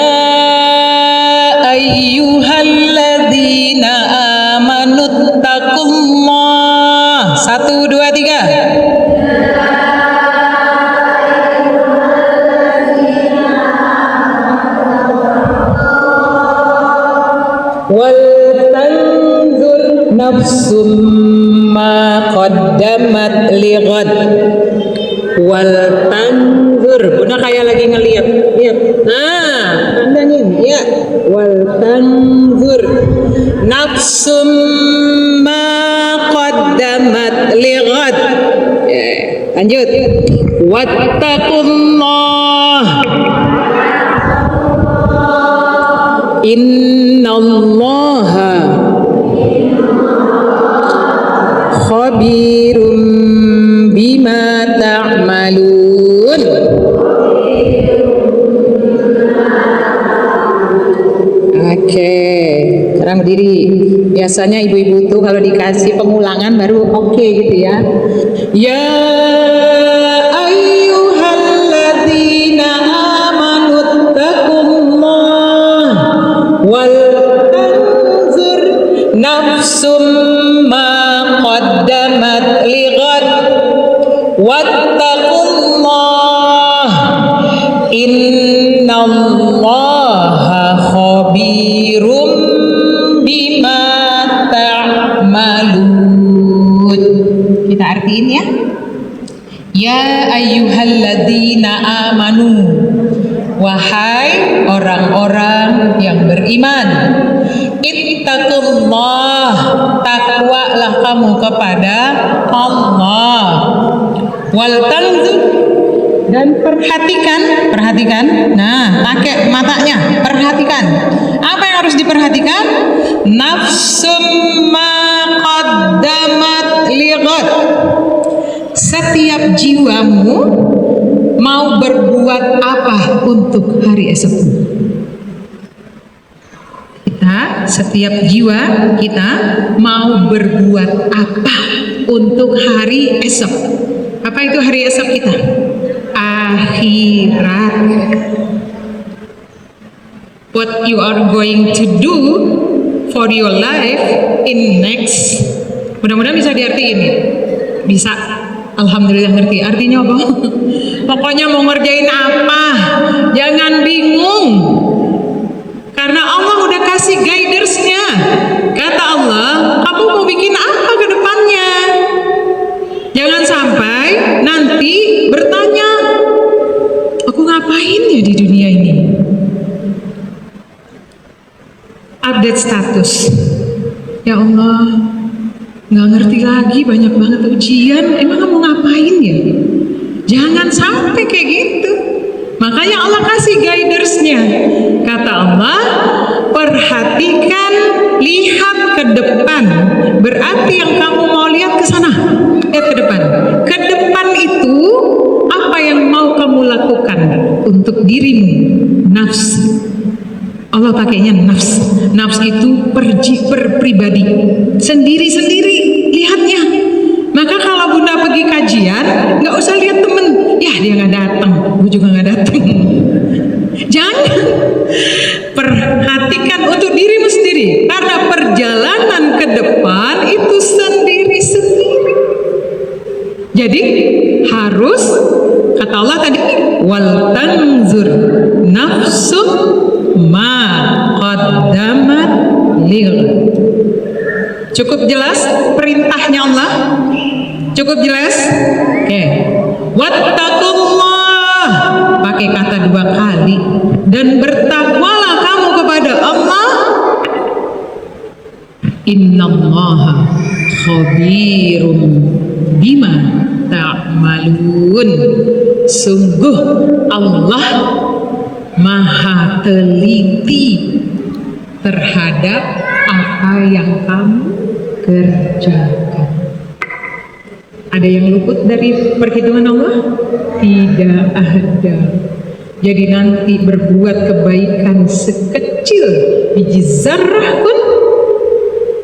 ayyuhalladzina amanu taqullah. 1, 2, 3. Wal tanzur nafsum ma qaddamat lighad. Wal tanzur, Bunda kayak lagi ngeliat, lihat. Nah, tandangin, ya. Wal tanzur nafsum ma qaddamat lighad. Lanjut. Wattaqullah. Innallaha khabirum bima ta'malun. Oke, sekarang berdiri. Biasanya ibu-ibu tuh kalau dikasih pengulangan baru oke gitu ya. Ya ayyuhalladzina amanu taqullah wal tanzur nafsum ma qaddamat lighad wattaqullah innallaha khabirum bima ta'malun. Kita artiin ya. Ya ayyuhalladzina amanu, wahai orang-orang yang beriman, ittaqullah, takwalah kamu kepada Allah, Wal tanzur, dan perhatikan. Nah, pakai matanya, perhatikan. Apa yang harus diperhatikan? Nafsum ma qaddamat lighad. Setiap jiwamu mau berbuat apa untuk hari esok? Setiap jiwa kita mau berbuat apa untuk hari esok? Apa itu hari esok kita? Akhirat. What you are going to do for your life in next. Mudah-mudahan bisa diartiin ya. Bisa. Alhamdulillah ngerti. Artinya apa? Pokoknya mau ngerjain apa, jangan bingung. Karena Allah udah kasih guiders-nya. Kata Allah, kamu mau bikin apa ke depannya? Jangan sampai nanti bertanya, aku ngapain ya di dunia ini? Update status. Ya Allah, nggak ngerti lagi, banyak banget ujian. Emang kamu ngapain ya? Jangan sampai kayak gitu. Makanya Allah kasih guiders-nya. Kata Allah, perhatikan, lihat ke depan. Berarti yang kamu mau lihat ke sana, lihat ke depan. Ke depan itu apa yang mau kamu lakukan untuk dirimu? Nafs. Allah pakainya nafs. Nafs itu pribadi, sendiri-sendiri lihatnya. Maka kalau Bunda pergi kajian, nggak usah lihat temen, ya dia nggak datang, gue juga nggak datang. Jangan, perhatikan untuk dirimu sendiri, karena perjalanan ke depan itu sendiri-sendiri. Jadi harus, kata Allah tadi, wal tanzur nafsu ma qaddamat lighad. Cukup jelas perintahnya Allah? Cukup jelas? Oke. Wattaqullah, pakai kata 2 kali. Dan bertakwalah kamu kepada Allah. Innallaha khabirum bima ta'malun. Sungguh Allah maha teliti terhadap apa yang kamu kerjakan. Ada yang luput dari perhitungan Allah? Tidak ada. Jadi nanti berbuat kebaikan sekecil biji zarrah pun,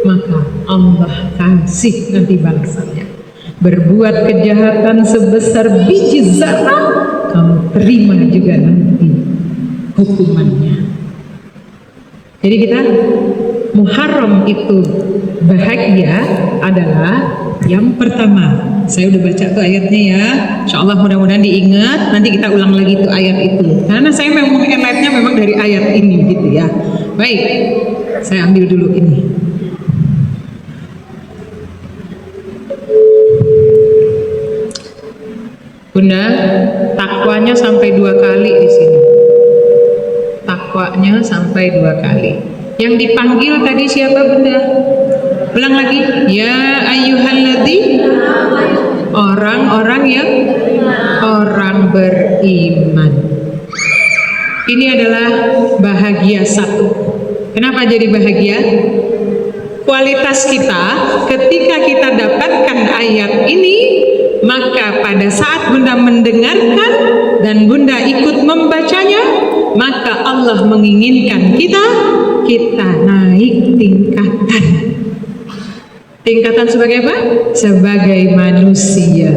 maka Allah kasih nanti balasannya. Berbuat kejahatan sebesar biji zarrah, kamu terima juga nanti hukumannya. Jadi kita Muharram itu bahagia adalah yang pertama. Saya udah baca tuh ayatnya ya. Insya Allah mudah-mudahan diingat. Nanti kita ulang lagi tuh ayat itu. Karena saya memang highlightnya memang dari ayat ini gitu ya. Baik, saya ambil dulu ini. Bunda, takwanya sampai 2 kali di sini. Takwanya sampai 2 kali. Yang dipanggil tadi siapa Bunda? Ulang lagi. Ya ayyuhalladzi, orang-orang yang orang beriman. Ini adalah bahagia 1. Kenapa jadi bahagia? Kualitas kita ketika kita dapatkan ayat ini, maka pada saat Bunda mendengarkan dan Bunda ikut membacanya, maka Allah menginginkan kita naik tingkatan. Tingkatan sebagai apa? Sebagai manusia.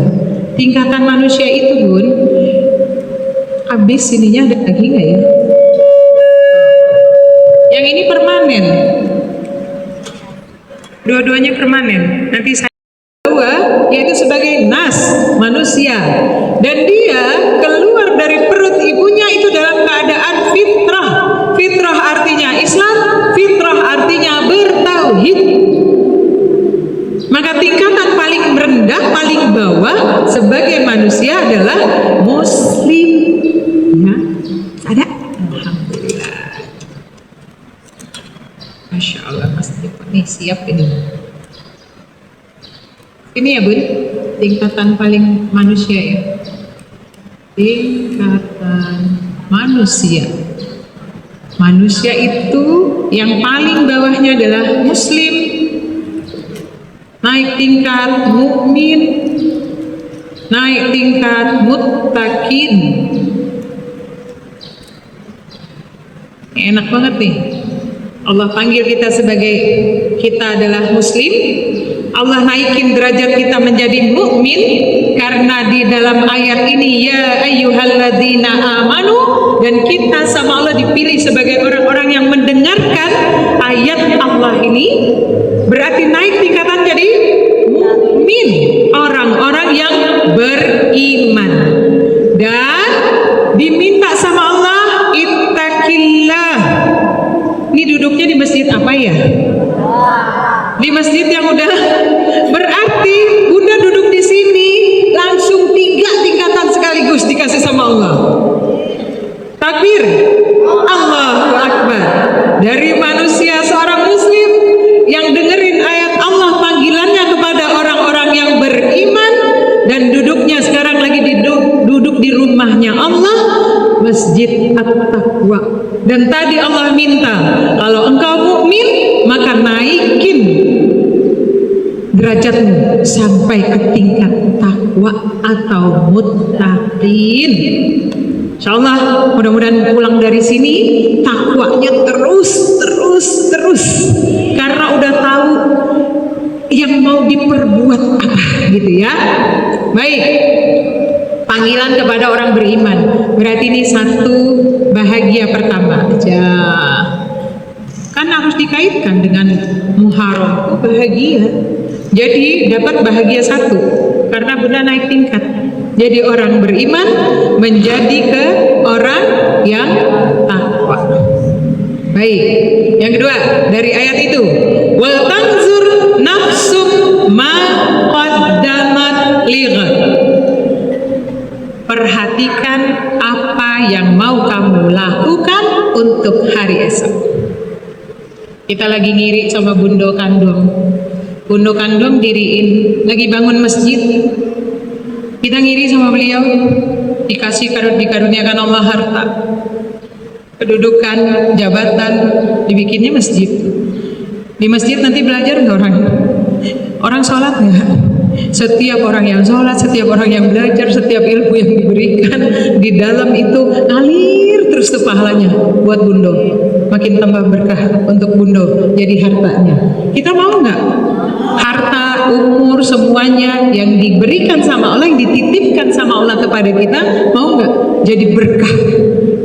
Tingkatan manusia itu Bun, habis ininya ada lagi nggak ya? Yang ini permanen. Dua-duanya permanen. Nanti saya yaitu sebagai nas, manusia, dan dia keluar dari perut ibunya itu dalam keadaan fitrah. Fitrah artinya Islam, fitrah artinya bertauhid. Maka tingkatan paling rendah, paling bawah sebagai manusia adalah muslim. Ya, ada? Alhamdulillah. Masya Allah, Mas Jepang nih siap ini. Ini ya Bun, tingkatan paling manusia ya. Tingkatan manusia. Manusia itu yang paling bawahnya adalah muslim. Naik tingkat mukmin, naik tingkat muttaqin. Enak banget nih. Allah panggil kita sebagai kita adalah muslim. Allah naikin derajat kita menjadi mukmin karena di dalam ayat ini ya ayyuhalladzina amanu, dan kita sama Allah dipilih sebagai orang-orang yang mendengarkan ayat Allah ini, berarti naik tingkatan jadi mukmin, orang-orang yang beriman. Dan diminta sama Allah ittaqillah. Ini duduknya di masjid apa ya? Di masjid yang udah, berarti Bunda duduk di sini langsung 3 tingkatan sekaligus dikasih sama Allah. Takbir, Allahu Akbar. Dari manusia seorang muslim yang dengerin ayat Allah, panggilannya kepada orang-orang yang beriman, dan duduknya sekarang lagi duduk di rumahnya Allah, Masjid At-Taqwa. Dan tadi Allah minta, kalau engkau mukmin maka naikin derajatmu sampai ke tingkat takwa atau muttaqin. Insyaallah mudah-mudahan pulang dari sini takwanya terus karena udah tahu yang mau diperbuat apa gitu ya. Baik, panggilan kepada orang beriman, berarti ini satu bahagia pertama aja. Kan harus dikaitkan dengan Muharram, bahagia. Jadi dapat bahagia satu karena Bunda naik tingkat. Jadi orang beriman menjadi ke orang yang takwa. Baik, yang kedua dari ayat itu, wal tanzur nafsum ma qaddamat lighad. Perhatikan apa yang mau kamu lakukan untuk hari esok. Kita lagi ngiri sama Bundo Kandung. Bundo Kandung diriin, lagi bangun masjid. Kita ngiri sama beliau, dikasih dikaruniakan Allah harta, kedudukan, jabatan, dibikinnya masjid. Di masjid nanti belajar nggak orang? Orang sholat nggak? Setiap orang yang sholat, setiap orang yang belajar, setiap ilmu yang diberikan di dalam itu ngalir terus tuh pahalanya buat Bundo. Makin tambah berkah untuk Bundo jadi hartanya. Kita mau nggak? Harta, umur, semuanya yang diberikan sama Allah, yang dititipkan sama Allah kepada kita, mau nggak jadi berkah?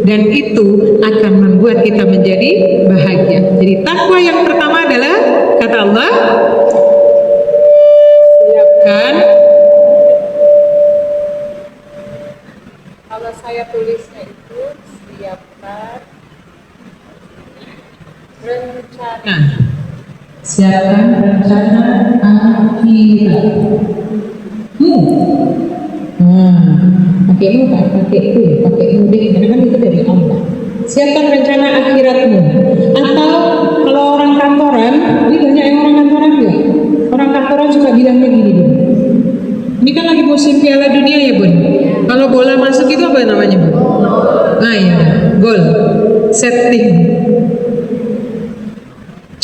Dan itu akan membuat kita menjadi bahagia. Jadi takwa yang pertama adalah kata Allah, siapkan. Kalau saya tulisnya itu siapkan rencana. Siapkan rencana akhiratmu. Pakaimu kan? Pakai itu ya, pakai mudik, karena kan itu dari Allah. Siapkan rencana akhiratmu. Atau kalau orang kantoran, ini banyak yang orang kantoran ya. Orang kantoran suka bilangnya gini, Bun. Ini kan lagi musim Piala Dunia ya, Bun. Kalau bola masuk itu apa namanya, Bun? Nah ya, gol, setting.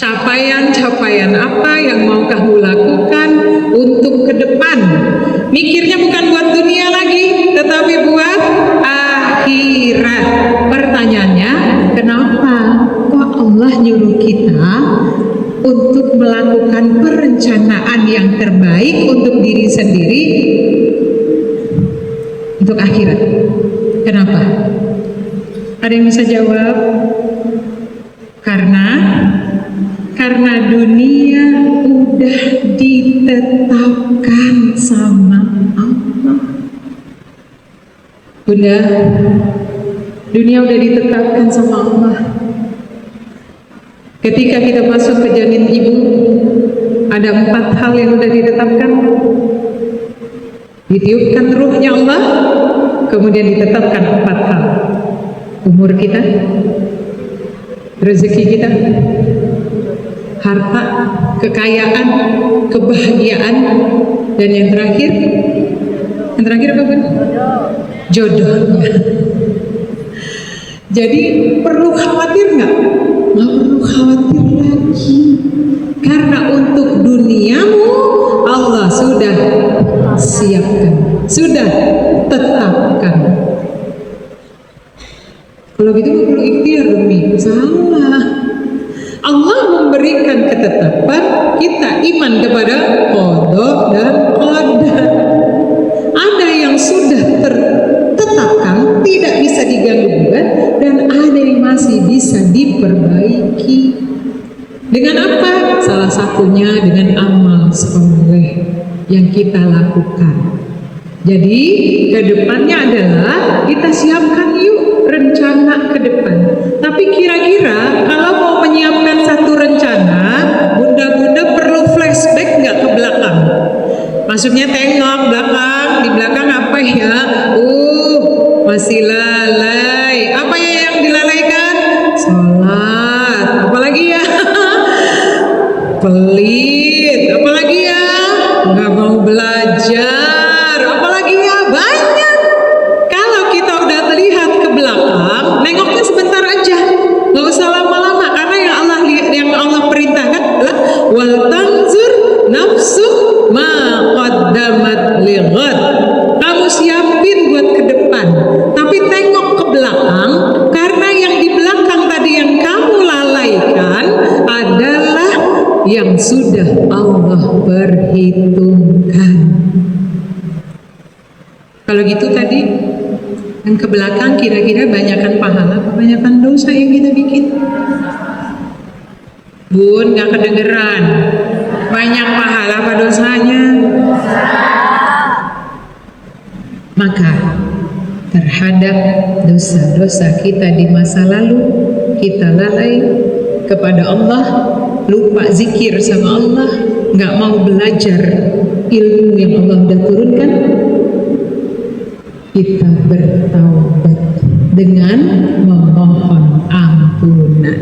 Capaian apa yang mau kamu lakukan untuk ke depan. Mikirnya bukan buat dunia lagi, tetapi buat akhirat. Pertanyaannya, kenapa kok Allah nyuruh kita untuk melakukan perencanaan yang terbaik untuk diri sendiri untuk akhirat? Kenapa? Ada yang bisa jawab? Karena dunia udah ditetapkan sama Allah. Bunda, dunia udah ditetapkan sama Allah. Ketika kita masuk ke janin ibu, ada 4 hal yang udah ditetapkan. Ditiupkan ruhnya Allah, kemudian ditetapkan 4 hal. Umur kita, rezeki kita, harta, kekayaan, kebahagiaan, Dan yang terakhir apa Bun? Jodohnya. Jadi perlu khawatir nggak? Nggak perlu khawatir lagi. Karena untuk duniamu Allah sudah siapkan, sudah tetapkan. Kalau gitu perlu ikhtiar dong nih. Salah. Allah memberikan ketetapan, kita iman kepada qada dan qadar. Ada yang sudah tertetapkan, tidak bisa diganggu-gugat, dan ada yang masih bisa diperbaiki. Dengan apa? Salah satunya dengan amal soleh yang kita lakukan. Jadi kedepannya adalah kita siapkan yuk rencana ke depan. Tapi kira-kira kalau mau menyiapkan satu rencana, bunda-bunda perlu flashback nggak ke belakang? Maksudnya tengok belakang, di belakang apa ya? Masih lalai. Apa ya yang dilalaikan? Sholat. Apalagi ya? Pelit. Apalagi ya? Nggak mau belajar. Apalagi ya? Banyak. Kalau kita udah terlihat ke belakang, nengoknya sebentar aja, nggak usah lama-lama, karena yang Allah perintahkan adalah wal tanzur nafsu ma qaddamat lighad. Kamu siapin buat ke depan, tapi tengok ke belakang, karena yang di belakang tadi yang kamu lalaikan adalah yang sudah Allah perhitungkan. Kalau gitu tadi yang ke belakang kira-kira banyakkan pahala apa banyakkan dosa yang kita bikin? Bun, gak kedengeran. Banyak pahala apa dosanya? Maka terhadap dosa-dosa kita di masa lalu, kita lalai kepada Allah, lupa zikir sama Allah, gak mau belajar ilmu yang Allah sudah turunkan, kita bertaubat dengan memohon ampunan.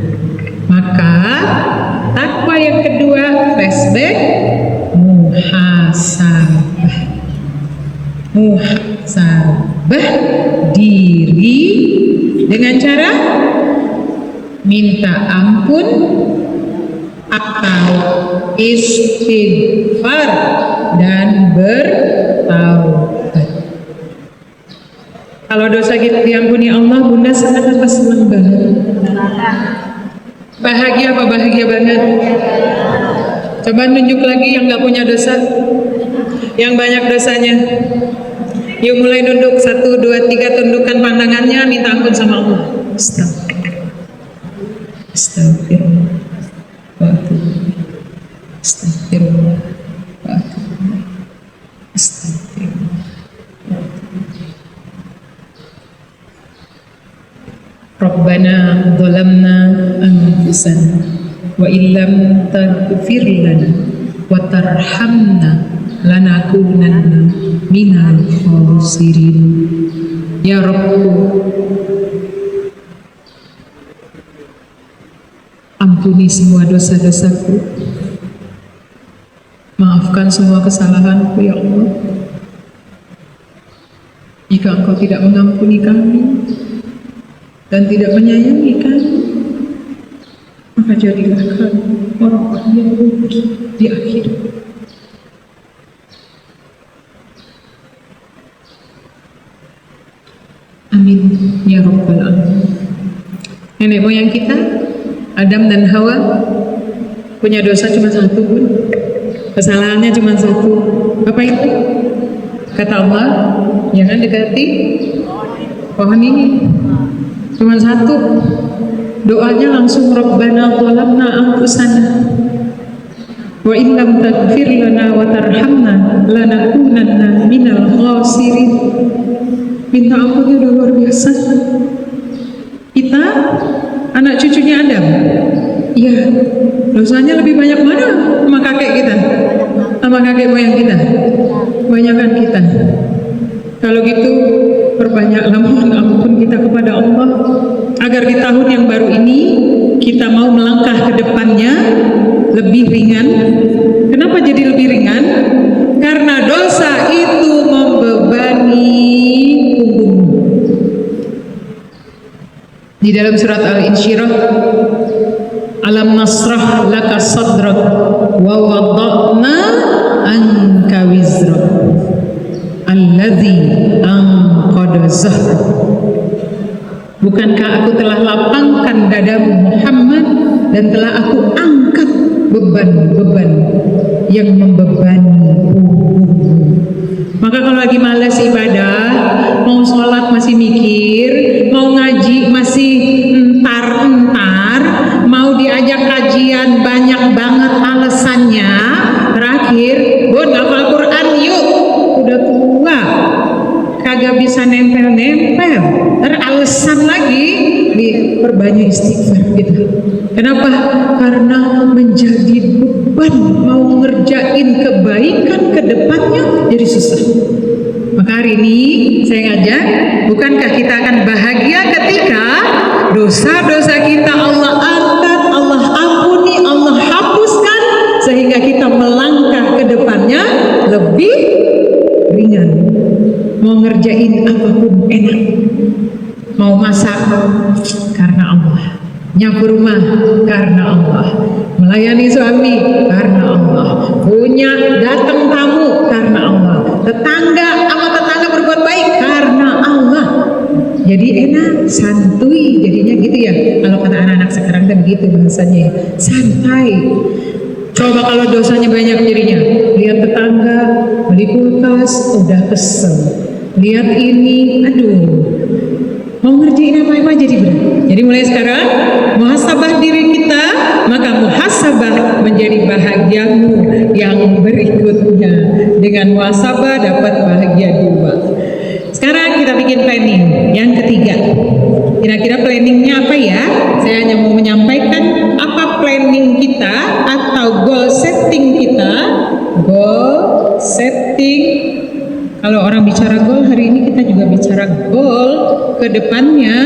Maka takwa yang kedua, flashback, muhasabah diri dengan cara minta ampun atau istighfar dan bertaubat. Kalau dosa kita diampuni Allah, bunda senang apa senang banget? Bahagia apa bahagia banget? Coba nunjuk lagi yang gak punya dosa, yang banyak dosanya. Yuk mulai nunduk, 1, 2, 3, tundukkan pandangannya, minta ampun sama Allah. Astagfirullah. Astagfirullah. Astagfirullah. Rabbana zalamna anfusana wa illam taghfir lana wa tarhamna lanakunanna minal khasirin. Ya Rabb, ampuni semua dosa-dosaku, maafkan semua kesalahanku ya Allah. Jika Engkau tidak mengampuni kami dan tidak menyayangi kami, maka jadilah kami orang yang rugi di akhirat. Amin ya Rabbal Alamin. Nenek moyang kita, Adam dan Hawa, punya dosa cuma satu pun, kesalahannya cuma satu. Apa itu? Kata Allah, jangan dekati pohon ini. Cuma satu. Doanya langsung Rabbana zalamna anfusana wa illam taghfir lana wa tarhamna lanakunanna minal khasirin. Minta ampunnya udah luar biasa. Kita anak cucunya Adam, iya, dosanya lebih banyak mana sama kakek kita, sama kakek moyang kita, banyakan kita. Kalau gitu perbanyaklah mohon ampun kita kepada Allah, agar di tahun yang baru ini kita mau melangkah ke depannya lebih ringan. Kenapa jadi lebih ringan? Karena di dalam surat Al-Insyirah, alam nasrah laka sadrak wa wada'na anka wizrak alladzi anqadha zahrak. Bukankah aku telah lapangkan dadamu Muhammad dan telah aku angkat beban-beban yang membebani punggungmu. Maka kalau lagi malas ibadah, mau sholat masih mikir, mau ngaji masih entar-entar, mau diajak kajian banyak banget alasannya, terakhir, Bun hafal Quran yuk, udah tua, kagak bisa nempel-nempel, alasan lagi diperbanyak istighfar gitu. Kenapa? Karena menjadi beban mau ngerjain kebaikan ke depannya jadi susah. Maka hari ini saya ngajak, bukankah kita akan bahagia ketika dosa-dosa kita Allah angkat, Allah ampuni, Allah hapuskan, sehingga kita melangkah ke depannya lebih ringan. Mau ngerjain apapun enak, mau masak karena Allah, nyapu rumah karena Allah, melayani suami karena Allah, punya datang tamu karena Allah, tetangga sama tetangga berbuat baik karena Allah. Jadi enak, santuy jadinya gitu ya. Kalau kata anak-anak sekarang kan gitu bahasanya, santai. Coba kalau dosanya banyak jadinya, lihat tetangga beli kulkas udah kesel, lihat ini, aduh, mau ngerjain apa-apa jadi berat. Jadi mulai sekarang muhasabah diri kita, maka muhasabah menjadi bahagiamu yang berikutnya. Dengan muhasabah dapat bahagia dua. Sekarang kita bikin planning yang ketiga. Kira-kira planningnya apa ya? Saya hanya mau menyampaikan apa planning kita atau goal setting kita. Goal setting. Kalau orang bicara goal, hari ini kita juga bicara goal ke depannya.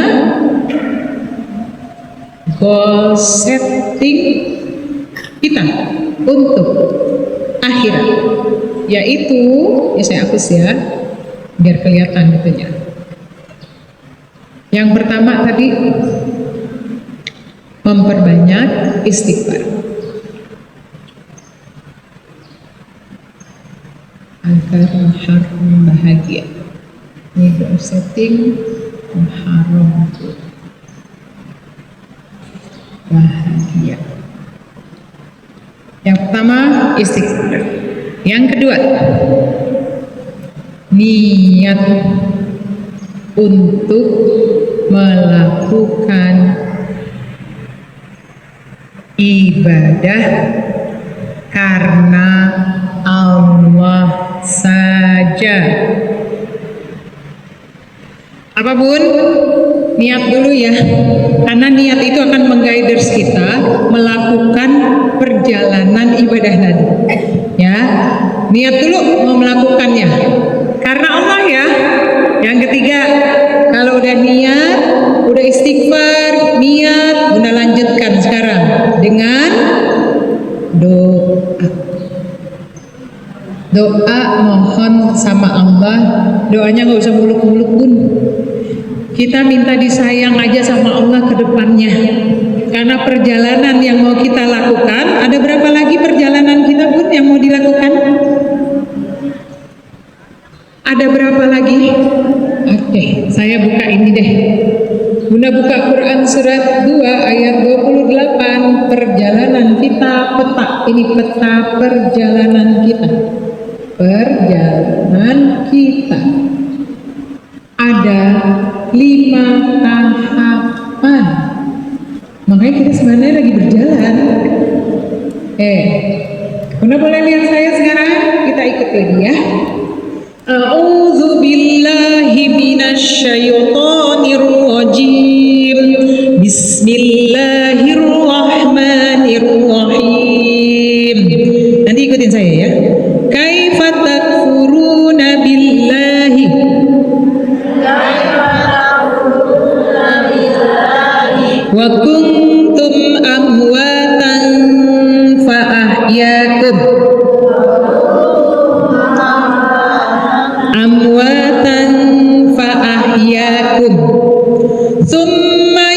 Goal setting kita untuk akhirat, yaitu, ya saya hapus ya, biar kelihatan itunya. Yang pertama tadi, memperbanyak istighfar agar muharram bahagia. Ini goal setting muharram bahagia. Yang pertama istighfar. Yang kedua, niat untuk melakukan ibadah karena Allah saja. Apapun, niat dulu ya, karena niat itu akan mengguiders kita melakukan perjalanan ibadah tadi. Ya, niat dulu mau melakukannya karena Allah ya. Yang ketiga, kalau udah niat, udah istighfar, niat, udah lanjutkan sekarang dengan doa. Doa mohon sama Allah, doanya nggak usah muluk-muluk pun. Kita minta disayang aja sama Allah ke depannya. Karena perjalanan yang mau kita lakukan, ada berapa lagi perjalanan kita pun yang mau dilakukan? Ada berapa lagi? Oke, saya buka ini deh. Bunda buka Quran surat 2 ayat 28, perjalanan kita, peta. Ini peta perjalanan kita. Perjalanan kita. Ada 5 tahapan. Makanya kita sebenarnya lagi berjalan. Bunda boleh lihat saya sekarang? Kita ikut lagi ya. A'udzu billahi minasyaitonir rajim. Bismillahirrahmanirrahim. Nanti ikutin saya ya. Kaifa takfuruna billahi wa kuntum amwatan fa ahyaakum. Amwatan fa ahyaakum. Tsumma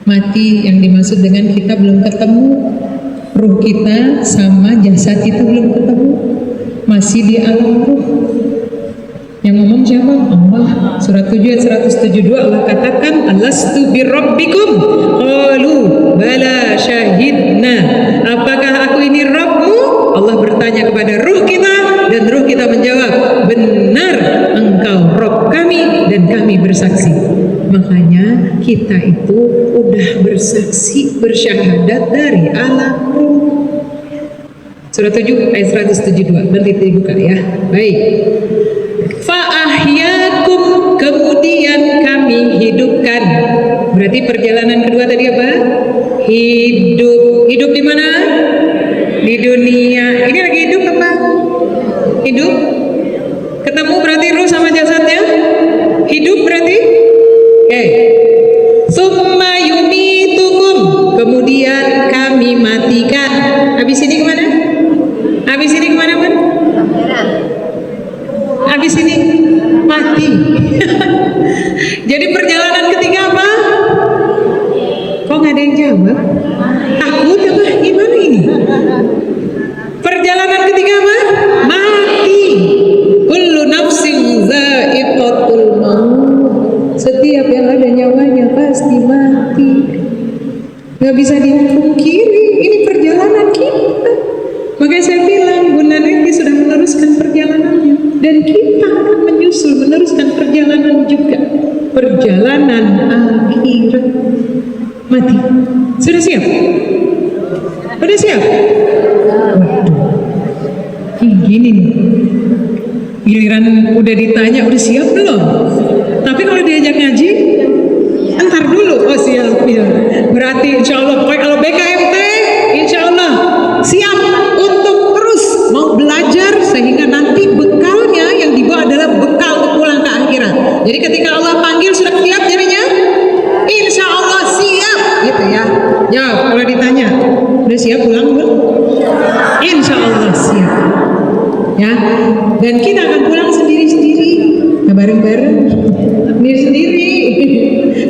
Mati yang dimaksud dengan kita belum ketemu, ruh kita sama jasad kita belum ketemu, masih di alam ruh. Yang ngomong siapa? Allah. Surat 7 ayat 172 Allah katakan, alastu birabbikum qalu bala syahidna. Apakah aku ini Rabbmu? Allah bertanya kepada ruh kita, dan ruh kita menjawab, benar engkau Rabb kami dan kami bersaksi. Makanya kita itu udah bersaksi, bersyahadat dari alam ruh. Surat 7 ayat 172, nanti dibuka ya. Baik. Fa'ahyakum, kemudian kami hidupkan. Berarti perjalanan kedua tadi apa? Hidup. Hidup di mana? Di dunia. Ini lagi hidup apa? Hidup. Ketemu berarti ruh sama jasadnya? Hidup berarti? Oke. Summa yumitukum, kemudian kami matikan. Habis ini kemana? Habis ini kemana, Man? Habis ini mati. Jadi perjalanan ketiga apa? Kok nggak ada yang jawab? Takut apa? Gimana ini? Perjalanan ketiga apa? Mati. Kullu nafsin dha'iqatul maut. Setiap yang ada nyawanya pasti mati. Nggak bisa dipungkiri. Ini perjalanan kita. Makanya saya bilang Bunda Neti sudah meneruskan perjalanannya, dan kita akan menyusul meneruskan perjalanan juga, perjalanan akhirat. Mati. Sudah siap? Sudah siap? Waduh, gini nih, giliran udah ditanya udah siap belum? Tapi kalau diajak ngaji, entar dulu. Oh siap ya. Berarti insya Allah, pokoknya kalau BKMT insya Allah siap untuk terus mau belajar, sehingga nanti bekalnya yang dibawa adalah bekal untuk pulang ke akhirat. Jadi ketika Allah panggil sudah siap jadinya? Insya Allah siap gitu ya. Jawab kalau ditanya, udah siap pulang belum? Insya Allah siap ya. Dan kita akan pulang sendiri-sendiri, nggak bareng-bareng, sendiri-sendiri.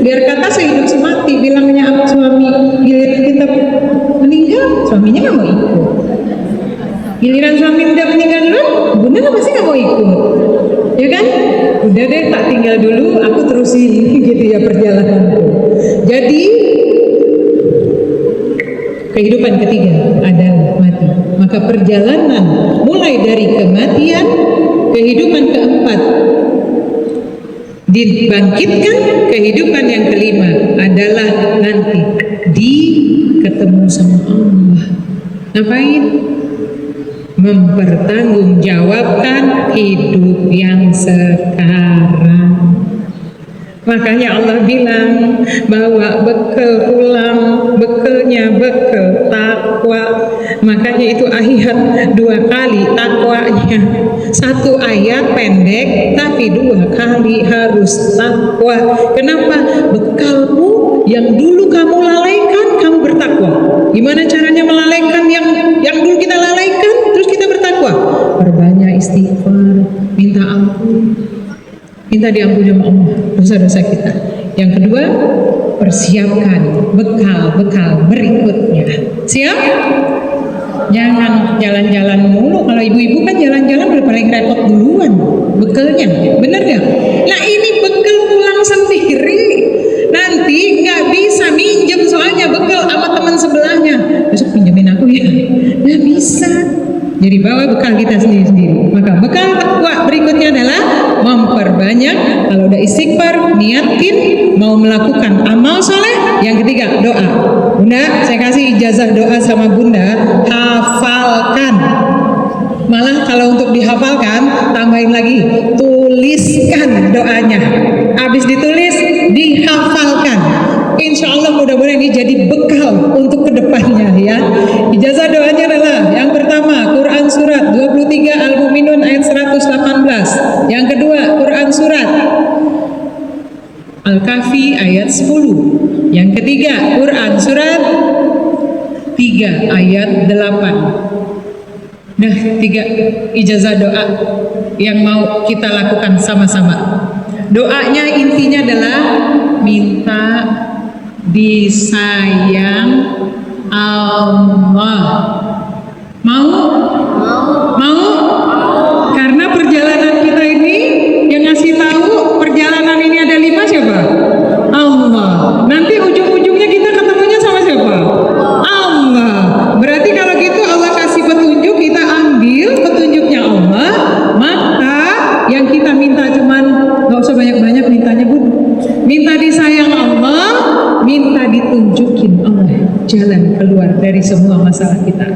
Biar kata sehidup semati, bilangnya suami, giliran kita meninggal suaminya nggak mau ikut. Giliran suami udah meninggal dulu, Bunda kan pasti nggak mau ikut, ya kan? Udah deh, tak tinggal dulu, aku terusin gitu ya perjalananku. Jadi kehidupan ketiga adalah mati. Maka perjalanan mulai dari kematian, kehidupan keempat, dibangkitkan, kehidupan yang kelima adalah nanti ketemu sama Allah. Ngapain? Mempertanggungjawabkan hidup yang sekarang. Makanya Allah bilang, bawa bekal pulang, bekalnya bekal takwa. Makanya itu ayat 2 kali takwanya. 1 ayat pendek, tapi 2 kali harus takwa. Kenapa? Bekalmu yang dulu kamu lalaikan, kamu bertakwa. Gimana caranya melalaikan yang dulu kita lalaikan, terus kita bertakwa? Perbanyak istighfar, minta ampun, minta diampuni sama Allah dosa-dosa kita. Yang kedua, persiapkan bekal berikutnya. Siap? Jangan jalan-jalan mulu. Kalau ibu-ibu kan jalan-jalan udah paling repot duluan bekalnya, bener gak? Nah ini bekal pulang sendiri, nanti nggak bisa minjem soalnya bekal sama teman sebelahnya. Besok pinjemin aku ya, nggak bisa. Jadi bawa bekal kita sendiri-sendiri. Maka bekal takwa berikutnya adalah memperbanyak. Kalau udah istighfar, niatin mau melakukan amal soleh. Yang ketiga, doa. Bunda, saya kasih ijazah doa sama Bunda, hafalkan. Malah kalau untuk dihafalkan, tambahin lagi, tuliskan doanya. Habis ditulis, dihafalkan. Insya Allah mudah-mudahan ini jadi bekal untuk kedepannya ya. Ijazah doanya adalah yang pertama Quran surat 23 Al-Mu'minun ayat 118. Yang kedua Quran surat Al-Kahfi ayat 10. Yang ketiga Quran surat 3 ayat 8. Nah 3 ijazah doa yang mau kita lakukan sama-sama. Doanya intinya adalah minta disayang Allah. Mau? Mau? Karena perjalanan kita ini yang ngasih tahu perjalanan ini ada 5 siapa? Allah. Nanti ujung-ujungnya kita ketemunya sama siapa? Allah. Berarti kalau gitu Allah kasih petunjuk, kita ambil petunjuknya Allah, maka yang kita minta cuman gak usah banyak-banyak mintanya, Bu. Minta disayang Allah, minta ditunjukin Allah jalan keluar dari semua masalah kita.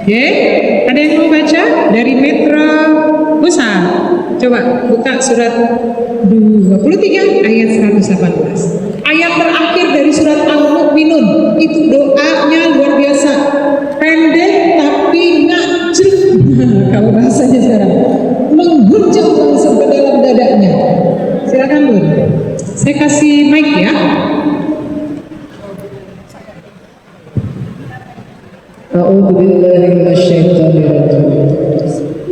Oke? Ada yang mau baca dari Metro Musa? Coba buka surat 23 ayat 118. Ayat terakhir dari surat Al-Mu'minun. Itu doanya luar biasa. Pendek tapi ngajruk. Kalau bahasanya sekarang menghujam langsung ke dalam dadanya. Silakan Bun. Saya kasih mic ya. A'udzu billahi minasyaitonir rajim.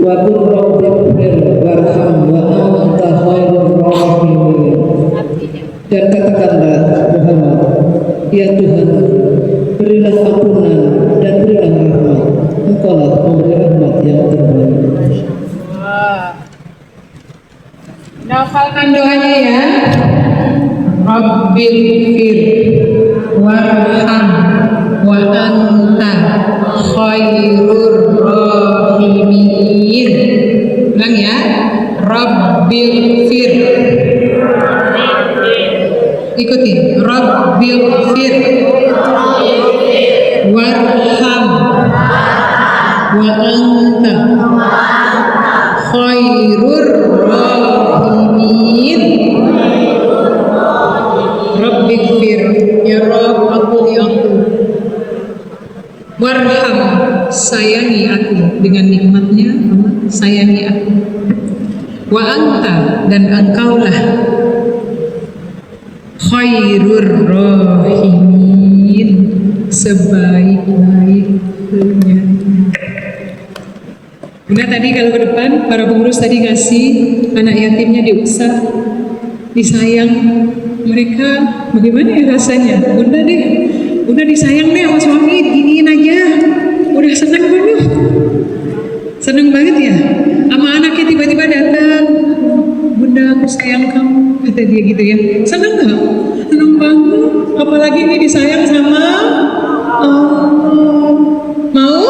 Wa qur rabbighfir warham wa anta khairur rahimin. Dan katakanlah Muhammad, ya Tuhan, berilah ampunan dan berilah rahmat. Engkaulah pemberi rahmat yang terbaik. Hafalkan doanya ya. Rabbil fir warham wa anta khairur rahimin. Ulang ya. Rabbil fir. Ikuti. Rabbil fir warham wa anta khairur rahimin. Rabbighfir, ya Rabb, ampuni aku. Warham, sayangi aku dengan nikmatnya, Allah sayangi aku. Wa anta, dan engkaulah khairur rahimin, sebaik-baiknya. Bunda tadi kalau ke depan, para pengurus tadi ngasih anak yatimnya diusah, disayang. Mereka bagaimana ya rasanya? Bunda disayang deh sama suami, giniin aja. Udah seneng banget. Seneng banget ya. Sama anaknya tiba-tiba datang, Bunda aku sayang kamu, kata dia gitu ya. Seneng gak? Seneng banget. Apalagi ini disayang sama Allah. Mau?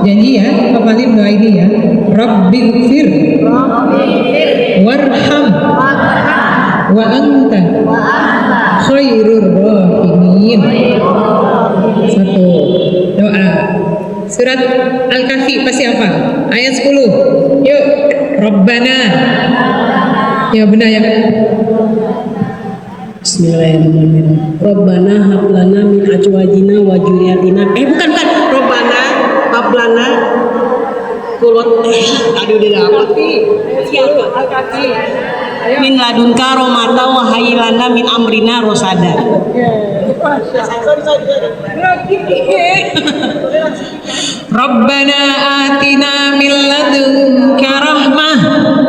Janji ya, hafalin doa ini ya. Rabbighfir warham wa anta khairur rahimin. Satu doa surat Al-Kahfi pasti hafal ayat 10. Yuk, Rabbana. Ya benar ya. Bismillahirrahmanirrahim. Rabbana hab lana min azwajina wa dzurriyyatina. Bukan. Rabbana hab lana kulot. Aduh didapat nih. Siapa? Al-Kahfi. Min ladunka romata wa hayyilana min amrina rosada. Rabbana atina min ladunka rahmah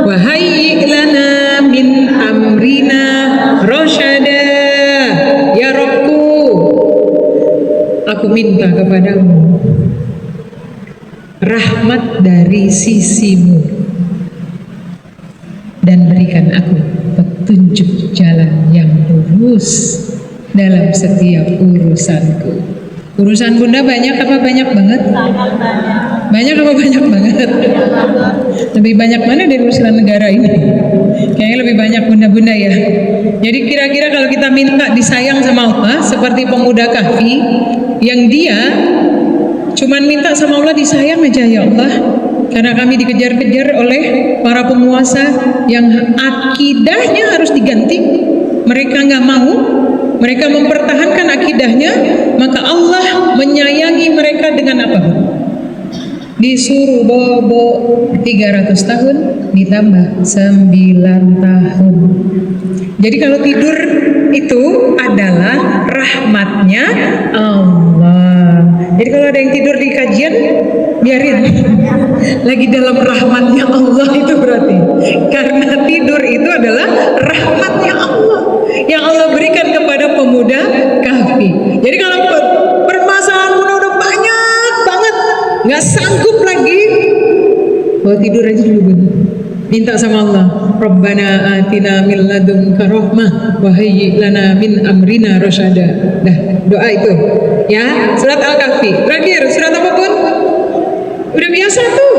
wa hayyi' lana min amrina rasyada. Ya Rabbku, aku minta kepadamu rahmat dari sisimu dan berikan aku petunjuk jalan yang lurus dalam setiap urusanku. Urusan Bunda banyak apa banyak banget? Banyak apa banyak banget? Lebih banyak mana dari urusan negara ini? Kayaknya lebih banyak Bunda-Bunda ya. Jadi kira-kira kalau kita minta disayang sama Allah seperti pemuda Kahfi yang dia cuman minta sama Allah disayang aja, ya Allah, karena kami dikejar-kejar oleh para penguasa yang akidahnya harus diganti. Mereka nggak mau, mereka mempertahankan akidahnya, maka Allah menyayangi mereka dengan apa? Disuruh bobo 300 tahun ditambah 9 tahun. Jadi kalau tidur itu adalah rahmatnya Allah. Jadi kalau ada yang tidur di kajian, biarin. Lagi dalam rahmatnya Allah itu berarti. Karena tidur itu adalah rahmatnya Allah yang Allah berikan kepada pemuda Bunda Kahfi. Jadi kalau permasalahan Bunda udah banyak banget, nggak sanggup lagi, tidur aja dulu Bunda. Minta sama Allah, Rabbana atina min ladunka rahmah wa hayyi lana min amrina rasyada. Dah, doa itu. Ya, surat Al-Kahfi. Terakhir, surat apa pun? Udah biasa tuh.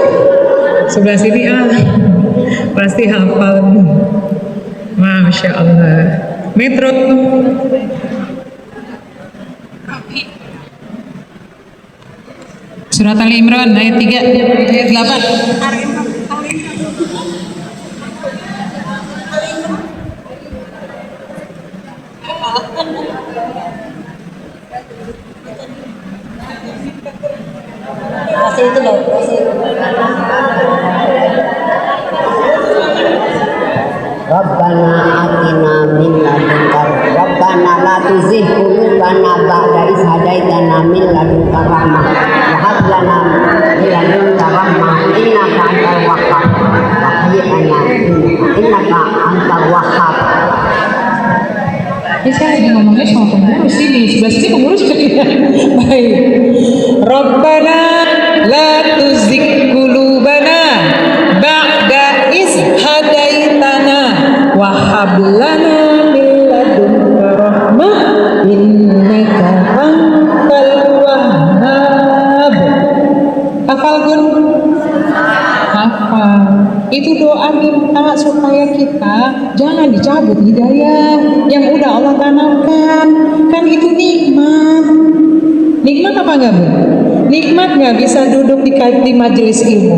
Sebelah sini pasti hafal. Masya Allah. Metro. Surat Ali Imran ayat 3 ayat 8. Itu loh. Rabbana atina min ladunka Rabbana la tuzigh qulubana ba'da idh hadaitana min ladunka rahmah wa hab lana min ladunka rahmah innaka antal wahhab wa hayyi lana innaka antal wahhab. Ini saya lagi ngomongnya sama pengurus ini, sebelah sini pengurus baik. Rabbana la tuzigh qulubana ba'da iz hadaitana wa hab lana min ladunka rahmah innaka antal wahhab. Hafal Gun? Hafal. Itu doa minta supaya kita jangan dicabut hidayah yang udah Allah tanamkan. Kan itu nikmat. Nikmat apa enggak Bu? Nikmat nggak bisa duduk di majelis ilmu.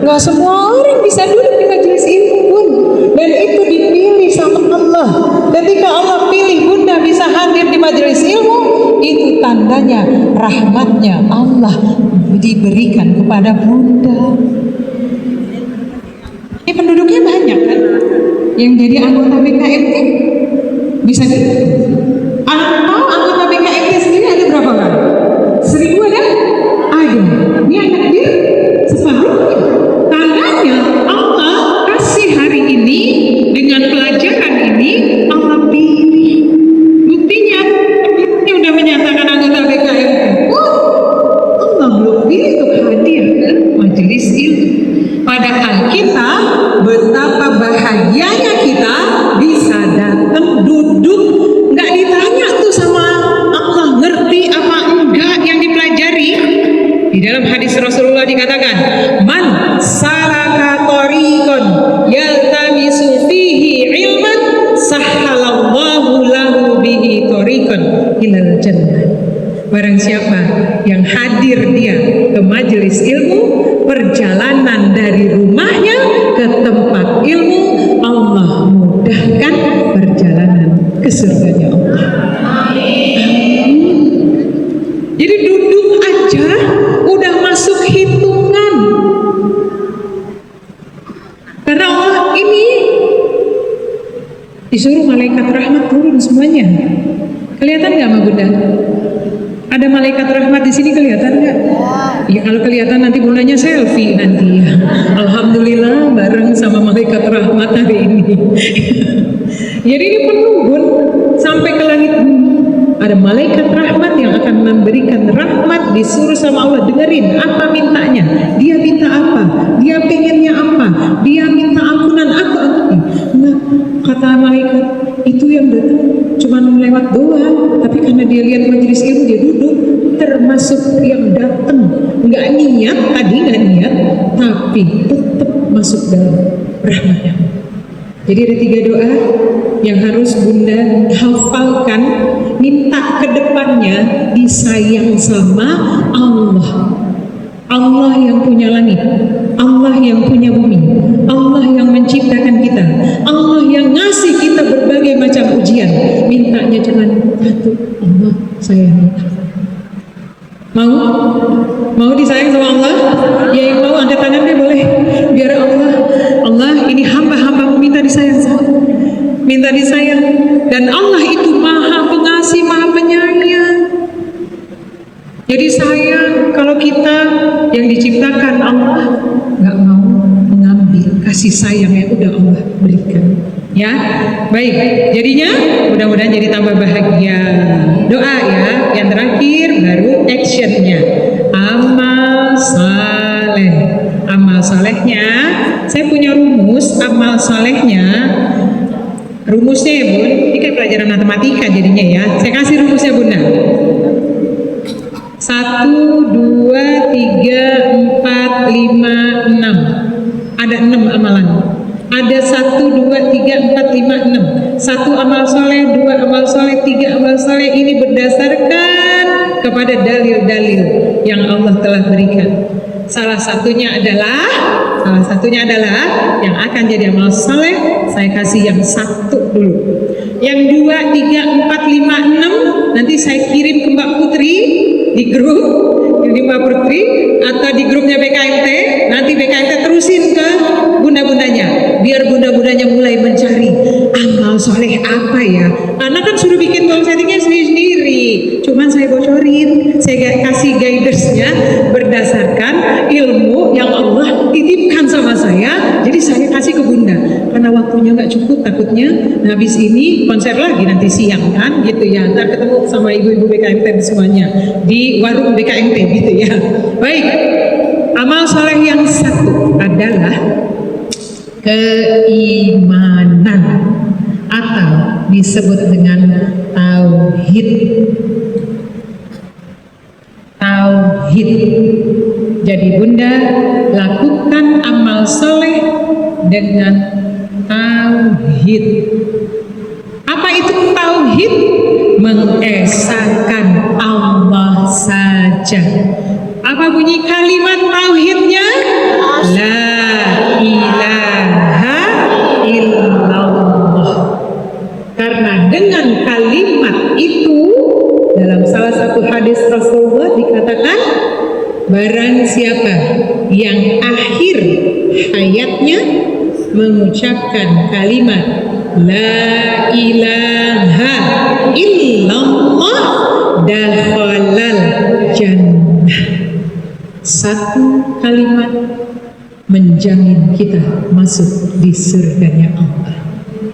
Nggak semua orang bisa duduk di majelis ilmu Bun. Dan itu dipilih sama Allah. Ketika Allah pilih Bunda bisa hadir di majelis ilmu, itu tandanya rahmatnya Allah diberikan kepada Bunda. Ini penduduknya banyak kan? Yang jadi anggota BKMT bisa anggota BKMT sendiri ada berapa kan? 1000 ada? Ada. Ini anak dia separuhnya. Tandanya Allah kasih hari ini dengan pelajaran ini Allah pilih. Buktinya ini udah menyatakan anggota BKMT. Allah belum pilih untuk hadir ke majelis ilmu. Padahal kita betapa bahagianya kita bisa datang duduk, nggak ditanya tuh sama Allah ngerti apa enggak yang dipelajari. Di dalam hadis Rasulullah dikatakan, man salaka tariqan yaltamisu fihi ilman sahhalallahu lahu bihi tariqan ilal jannah. Barang siapa yang hadir dia ke majelis ilmu, perjalanan dari rumahnya ke tempat ilmu, Allah mudahkan perjalanan ke surganya Allah. Amin. Jadi duduk aja udah masuk hitungan. Karena Allah ini disuruh malaikat rahmat turun semuanya. Kelihatan nggak Ma Bunda? Ada malaikat rahmat di sini kelihatan nggak? Ya kalau kelihatan nanti bundanya selfie nanti ya. Alhamdulillah bareng sama malaikat rahmat hari ini. Jadi ini penuh Bun sampai ke langit bumi. Ada malaikat rahmat yang akan memberikan rahmat, disuruh sama Allah. Dengerin apa mintanya. Dia minta apa? Dia pengennya apa? Dia minta ampunan apa? Nah, kata malaikat itu yang datang cuma lewat doang, tapi karena dia lihat majelis ilmu dia duduk, termasuk yang datang nggak niat, tapi tetap masuk dalam rahmatnya. Jadi ada 3 doa yang harus Bunda hafalkan, minta ke depannya disayang sama Allah. Allah yang punya langit, Allah yang punya bumi, Allah yang menciptakan kita, Allah yang ngasih kita berbagai macam ujian. Mintanya cuma satu, Allah sayang. Mau disayang sama Allah? Ya yang mau angkat tangan deh boleh. Biar Allah ini hamba-hambamu minta disayang sama, minta disayang. Dan Allah itu maha pengasih, maha penyayang. Jadi sayang kalau kita yang diciptakan Allah nggak mau mengambil kasih kasih sayang yang udah Allah berikan. Ya, baik. Jadinya mudah-mudahan jadi tambah bahagia. Doa ya. Yang terakhir baru actionnya. Amal saleh. Amal salehnya, saya punya rumus amal salehnya. Rumusnya ya Bun, ini kayak pelajaran matematika jadinya ya. Saya kasih rumusnya Bunda. 1, 2, 3, 4, 5, 6. Ada 6 amalan. Ada 1, 2, 3, 4, 5, 6. 1 amal soleh, 2 amal soleh, 3 amal soleh. Ini berdasarkan kepada dalil-dalil yang Allah telah berikan. Salah satunya adalah yang akan jadi amal soleh. Saya kasih yang 1 dulu. Yang 2, 3, 4, 5, 6 nanti saya kirim ke Mbak Putri di grup di Mbak Putri atau di grupnya BKMT. Nanti BKMT terusin ke bunda-bundanya biar bunda-bundanya mulai mencari amal soleh apa ya. Anak kan suruh bikin goal settingnya sendiri-sendiri. Cuman saya bocorin, saya kasih guidance-nya berdasarkan ilmu yang Allah titipkan sama saya. Jadi saya kasih ke bunda karena waktunya nggak cukup, takutnya habis ini konser lagi nanti siang kan gitu ya. Ntar ketemu sama ibu-ibu BKMT semuanya di warung BKMT gitu ya. Baik, amal soleh yang 1 adalah keimanan atau disebut dengan tauhid. Tauhid. Jadi bunda lakukan amal soleh dengan tauhid. Apa itu tauhid? Mengesahkan Allah saja. Apa bunyi kalimat tauhidnya? La ilaha illallah. Karena dengan kalimat itu dalam salah satu hadis Rasulullah dikatakan barang siapa yang akhir hayatnya mengucapkan kalimat la ilaha illallah dakhalal jannah. 1 kalimat menjamin kita masuk di surganya Allah.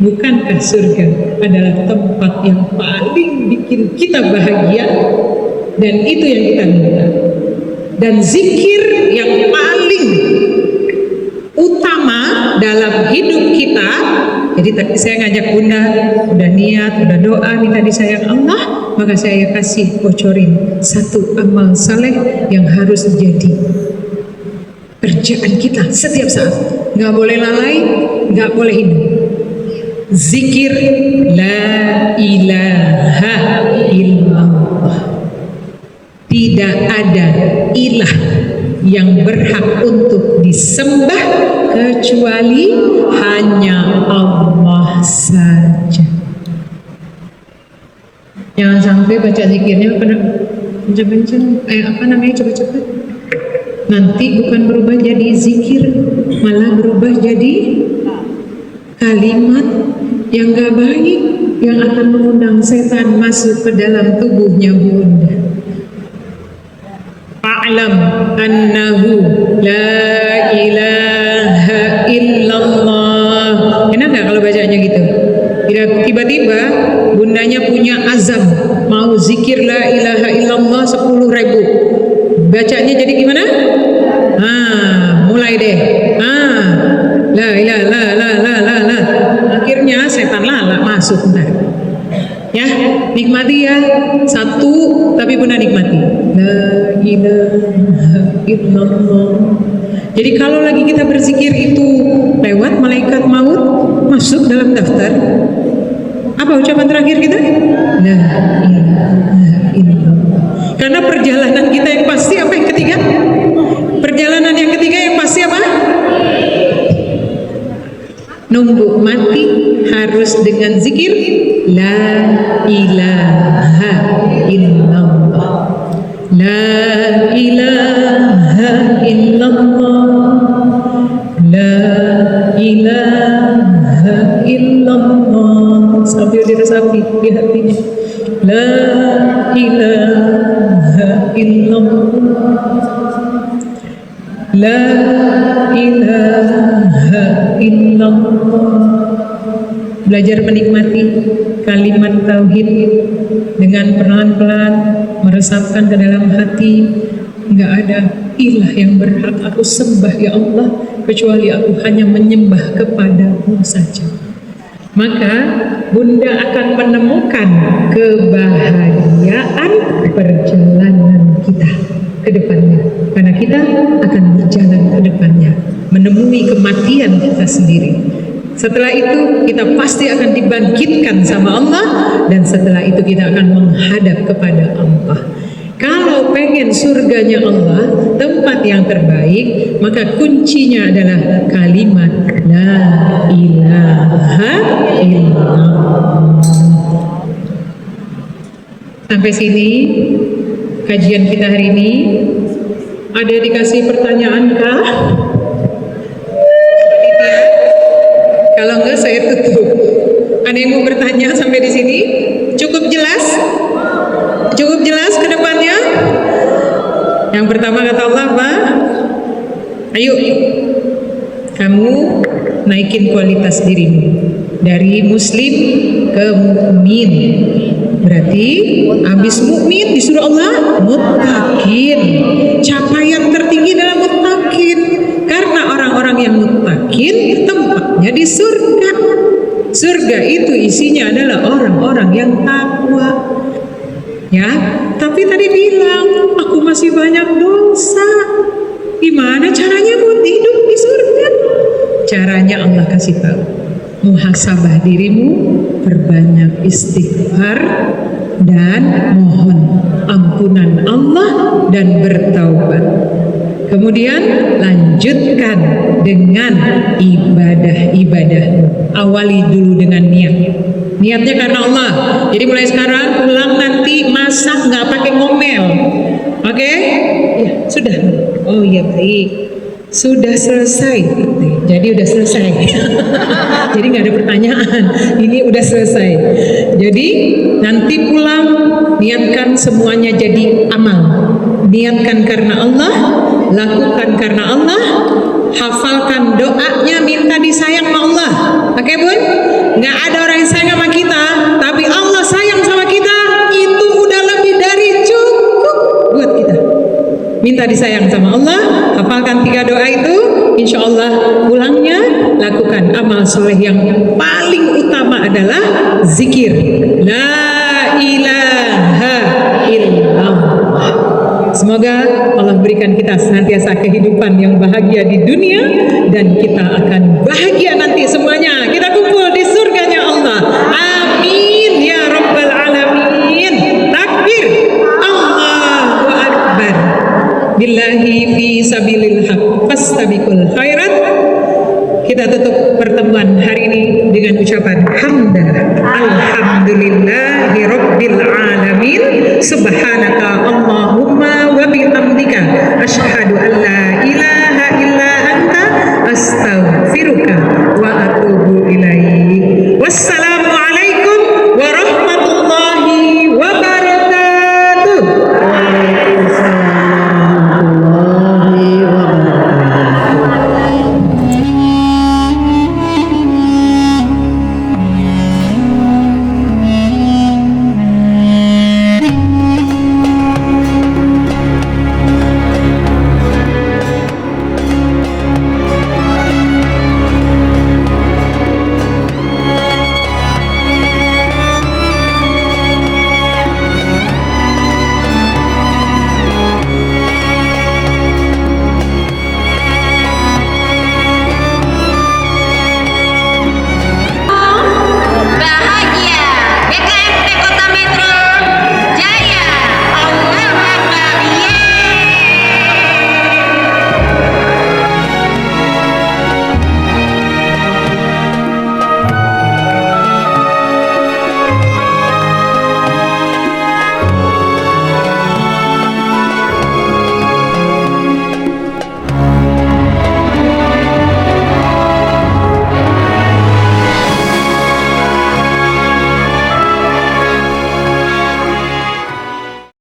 Bukankah surga adalah tempat yang paling bikin kita bahagia? Dan itu yang kita minta. Dan zikir yang paling utama dalam hidup kita. Jadi tadi saya ngajak bunda, udah niat, udah doa, minta disayang Allah, maka saya kasih bocorin 1 amal saleh yang harus jadi kerjaan kita setiap saat. Nggak boleh lalai, nggak boleh ini. Zikir la ilaha illallah. Tidak ada ilah yang berhak untuk disembah kecuali hanya Allah saja. Jangan sampai baca zikirnya kencang-kencang, cepet-cepet. Nanti bukan berubah jadi zikir, malah berubah jadi kalimat yang gak baik, yang akan mengundang setan masuk ke dalam tubuhnya bunda. Fa'lam annahu la ilaha illallah. Enak gak kalau bacanya gitu? Tiba-tiba bundanya punya azam mau zikir la ilaha illallah 10.000. Bacanya jadi gimana? Mulai deh. La ilaha la. Akhirnya setan lala masuk ntar. Ya, nikmati ya. 1 tapi bunda nikmati. La ilaha illallah. Jadi kalau lagi kita berzikir itu lewat malaikat maut masuk dalam daftar. Apa ucapan terakhir kita? La ilaha illallah. Karena perjalanan kita yang pasti apa yang ketiga? Perjalanan yang ketiga yang pasti apa? Nunggu mati harus dengan zikir la ilaha illallah. La ilaha illallah. La ilaha illallah. Sambil diresapi di hatinya. La ilaha illallah. La ilaha ilaha illallah. Belajar menikmati kalimat tauhid dengan pelan-pelan meresapkan ke dalam hati. Enggak ada ilah yang berhak aku sembah ya Allah kecuali aku hanya menyembah kepadamu saja. Maka Bunda akan menemukan kebahagiaan perjalanan kita ke depannya, karena kita akan berjalan ke depannya menemui kematian kita sendiri. Setelah itu kita pasti akan dibangkitkan sama Allah, dan setelah itu kita akan menghadap kepada Allah. Kalau pengen surganya Allah, tempat yang terbaik, maka kuncinya adalah kalimat la ilaha illallah. Sampai sini kajian kita hari ini. Ada dikasih pertanyaan kah? Kalau enggak saya tutup. Ada yang mau bertanya sampai di sini? Cukup jelas? Cukup jelas ke depannya? Yang pertama kata Allah apa? Ayo, kamu naikin kualitas dirimu dari muslim ke mukmin. Berarti habis mukmin disuruh Allah muttaqin. Capaian tertinggi dalam muttaqin. Karena orang-orang yang muttaqin tempatnya di surga. Surga itu isinya adalah orang-orang yang takwa. Ya, tapi tadi bilang aku masih banyak dosa. Gimana caranya buat hidup di surga? Caranya Allah kasih tahu. Muhasabah dirimu, perbanyak istighfar dan mohon ampunan Allah dan bertaubat. Kemudian lanjutkan dengan ibadah-ibadahmu. Awali dulu dengan niat. Niatnya karena Allah. Jadi mulai sekarang pulang nanti masak nggak pakai ngomel. Oke? Ya, sudah. Oh iya baik. Sudah selesai. Jadi udah selesai. Jadi nggak ada pertanyaan. Ini udah selesai. Jadi nanti pulang niatkan semuanya jadi amal. Niatkan karena Allah, lakukan karena Allah, hafalkan doanya minta disayang sama Allah. Oke Bun? Nggak ada orang yang sayang sama kita, tapi Allah sayang sama kita. Itu udah lebih dari cukup buat kita. Minta disayang sama Allah, hafalkan 3 doa itu, insya Allah pulangnya lakukan amal soleh yang paling utama adalah zikir. La ilaha illallah. Semoga Allah berikan kita senantiasa kehidupan yang bahagia di dunia, dan kita akan bahagia nanti semuanya. Kita kumpul di surganya Allah. Amin ya rabbal alamin. Takbir. Allahu akbar. Billahi fi sabilil haq fastabiqul khairat. Kita tutup pertemuan hari ini dengan ucapan hamdalah. Alhamdulillahi rabbil alamin. Subhanaka Allahumma wa bihamdika asyhadu